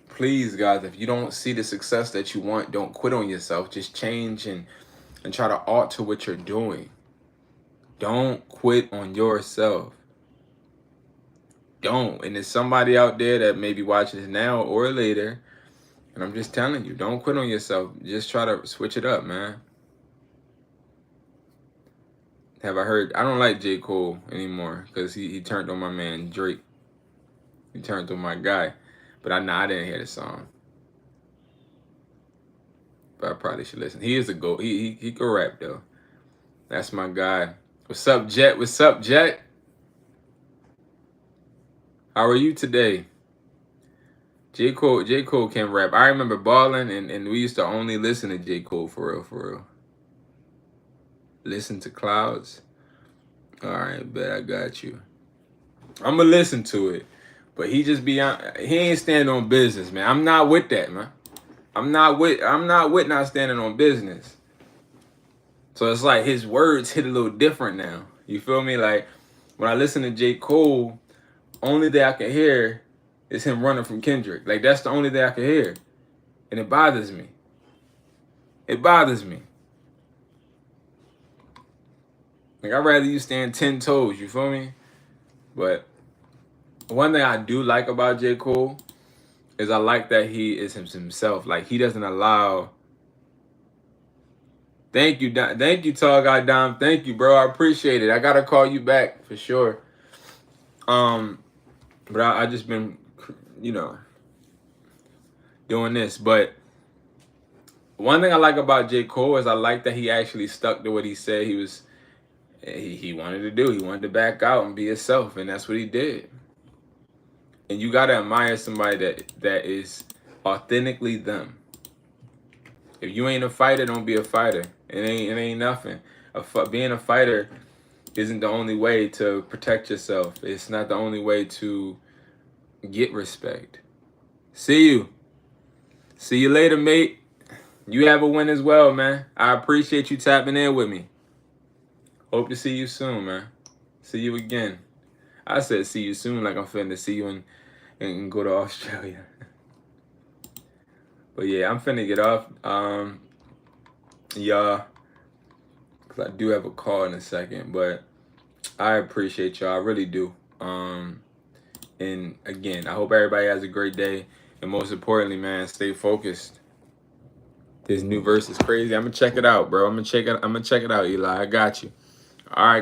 please, guys, if you don't see the success that you want, don't quit on yourself. Just change and try to alter what you're doing. Don't quit on yourself. Don't. And there's somebody out there that may be watching this now or later, and I'm just telling you, don't quit on yourself. Just try to switch it up, man. Have I heard? I don't like J. Cole anymore because he turned on my man Drake. He turned on my guy. But I didn't hear the song. But I probably should listen. He is a goat. He can rap though. That's my guy. What's up, Jet? What's up, Jet? How are you today? J. Cole can rap. I remember balling, and we used to only listen to J. Cole for real, for real. Listen to Clouds. All right, bet I got you. I'm gonna listen to it, but he ain't standing on business, man. I'm not with that, man. I'm not with not standing on business. So it's like his words hit a little different now. You feel me? Like when I listen to J. Cole, only thing I can hear is him running from Kendrick. Like that's the only thing I can hear. And it bothers me. It bothers me. Like I'd rather you stand 10 toes, you feel me? But one thing I do like about J. Cole is I like that he is himself. Like he doesn't allow. Thank you, thank you, tall guy Dom. Thank you, bro. I appreciate it. I gotta call you back for sure. But I just been, doing this. But one thing I like about J. Cole is I like that he actually stuck to what he said he wanted to do. He wanted to back out and be himself, and that's what he did. And you gotta admire somebody that is authentically them. If you ain't a fighter, don't be a fighter. It ain't nothing. Being a fighter isn't the only way to protect yourself. It's not the only way to get respect. See you later, mate. You have a win as well, man. I appreciate you tapping in with me. Hope to see you soon, man. See you again. I said see you soon like I'm finna see you and go to Australia. But yeah, I'm finna get off. Y'all, because I do have a call in a second, but I appreciate y'all. I really do. And again, I hope everybody has a great day. And most importantly, man, stay focused. This new verse is crazy. I'm gonna check it out, bro. I'm gonna check it out, Eli. I got you. All right.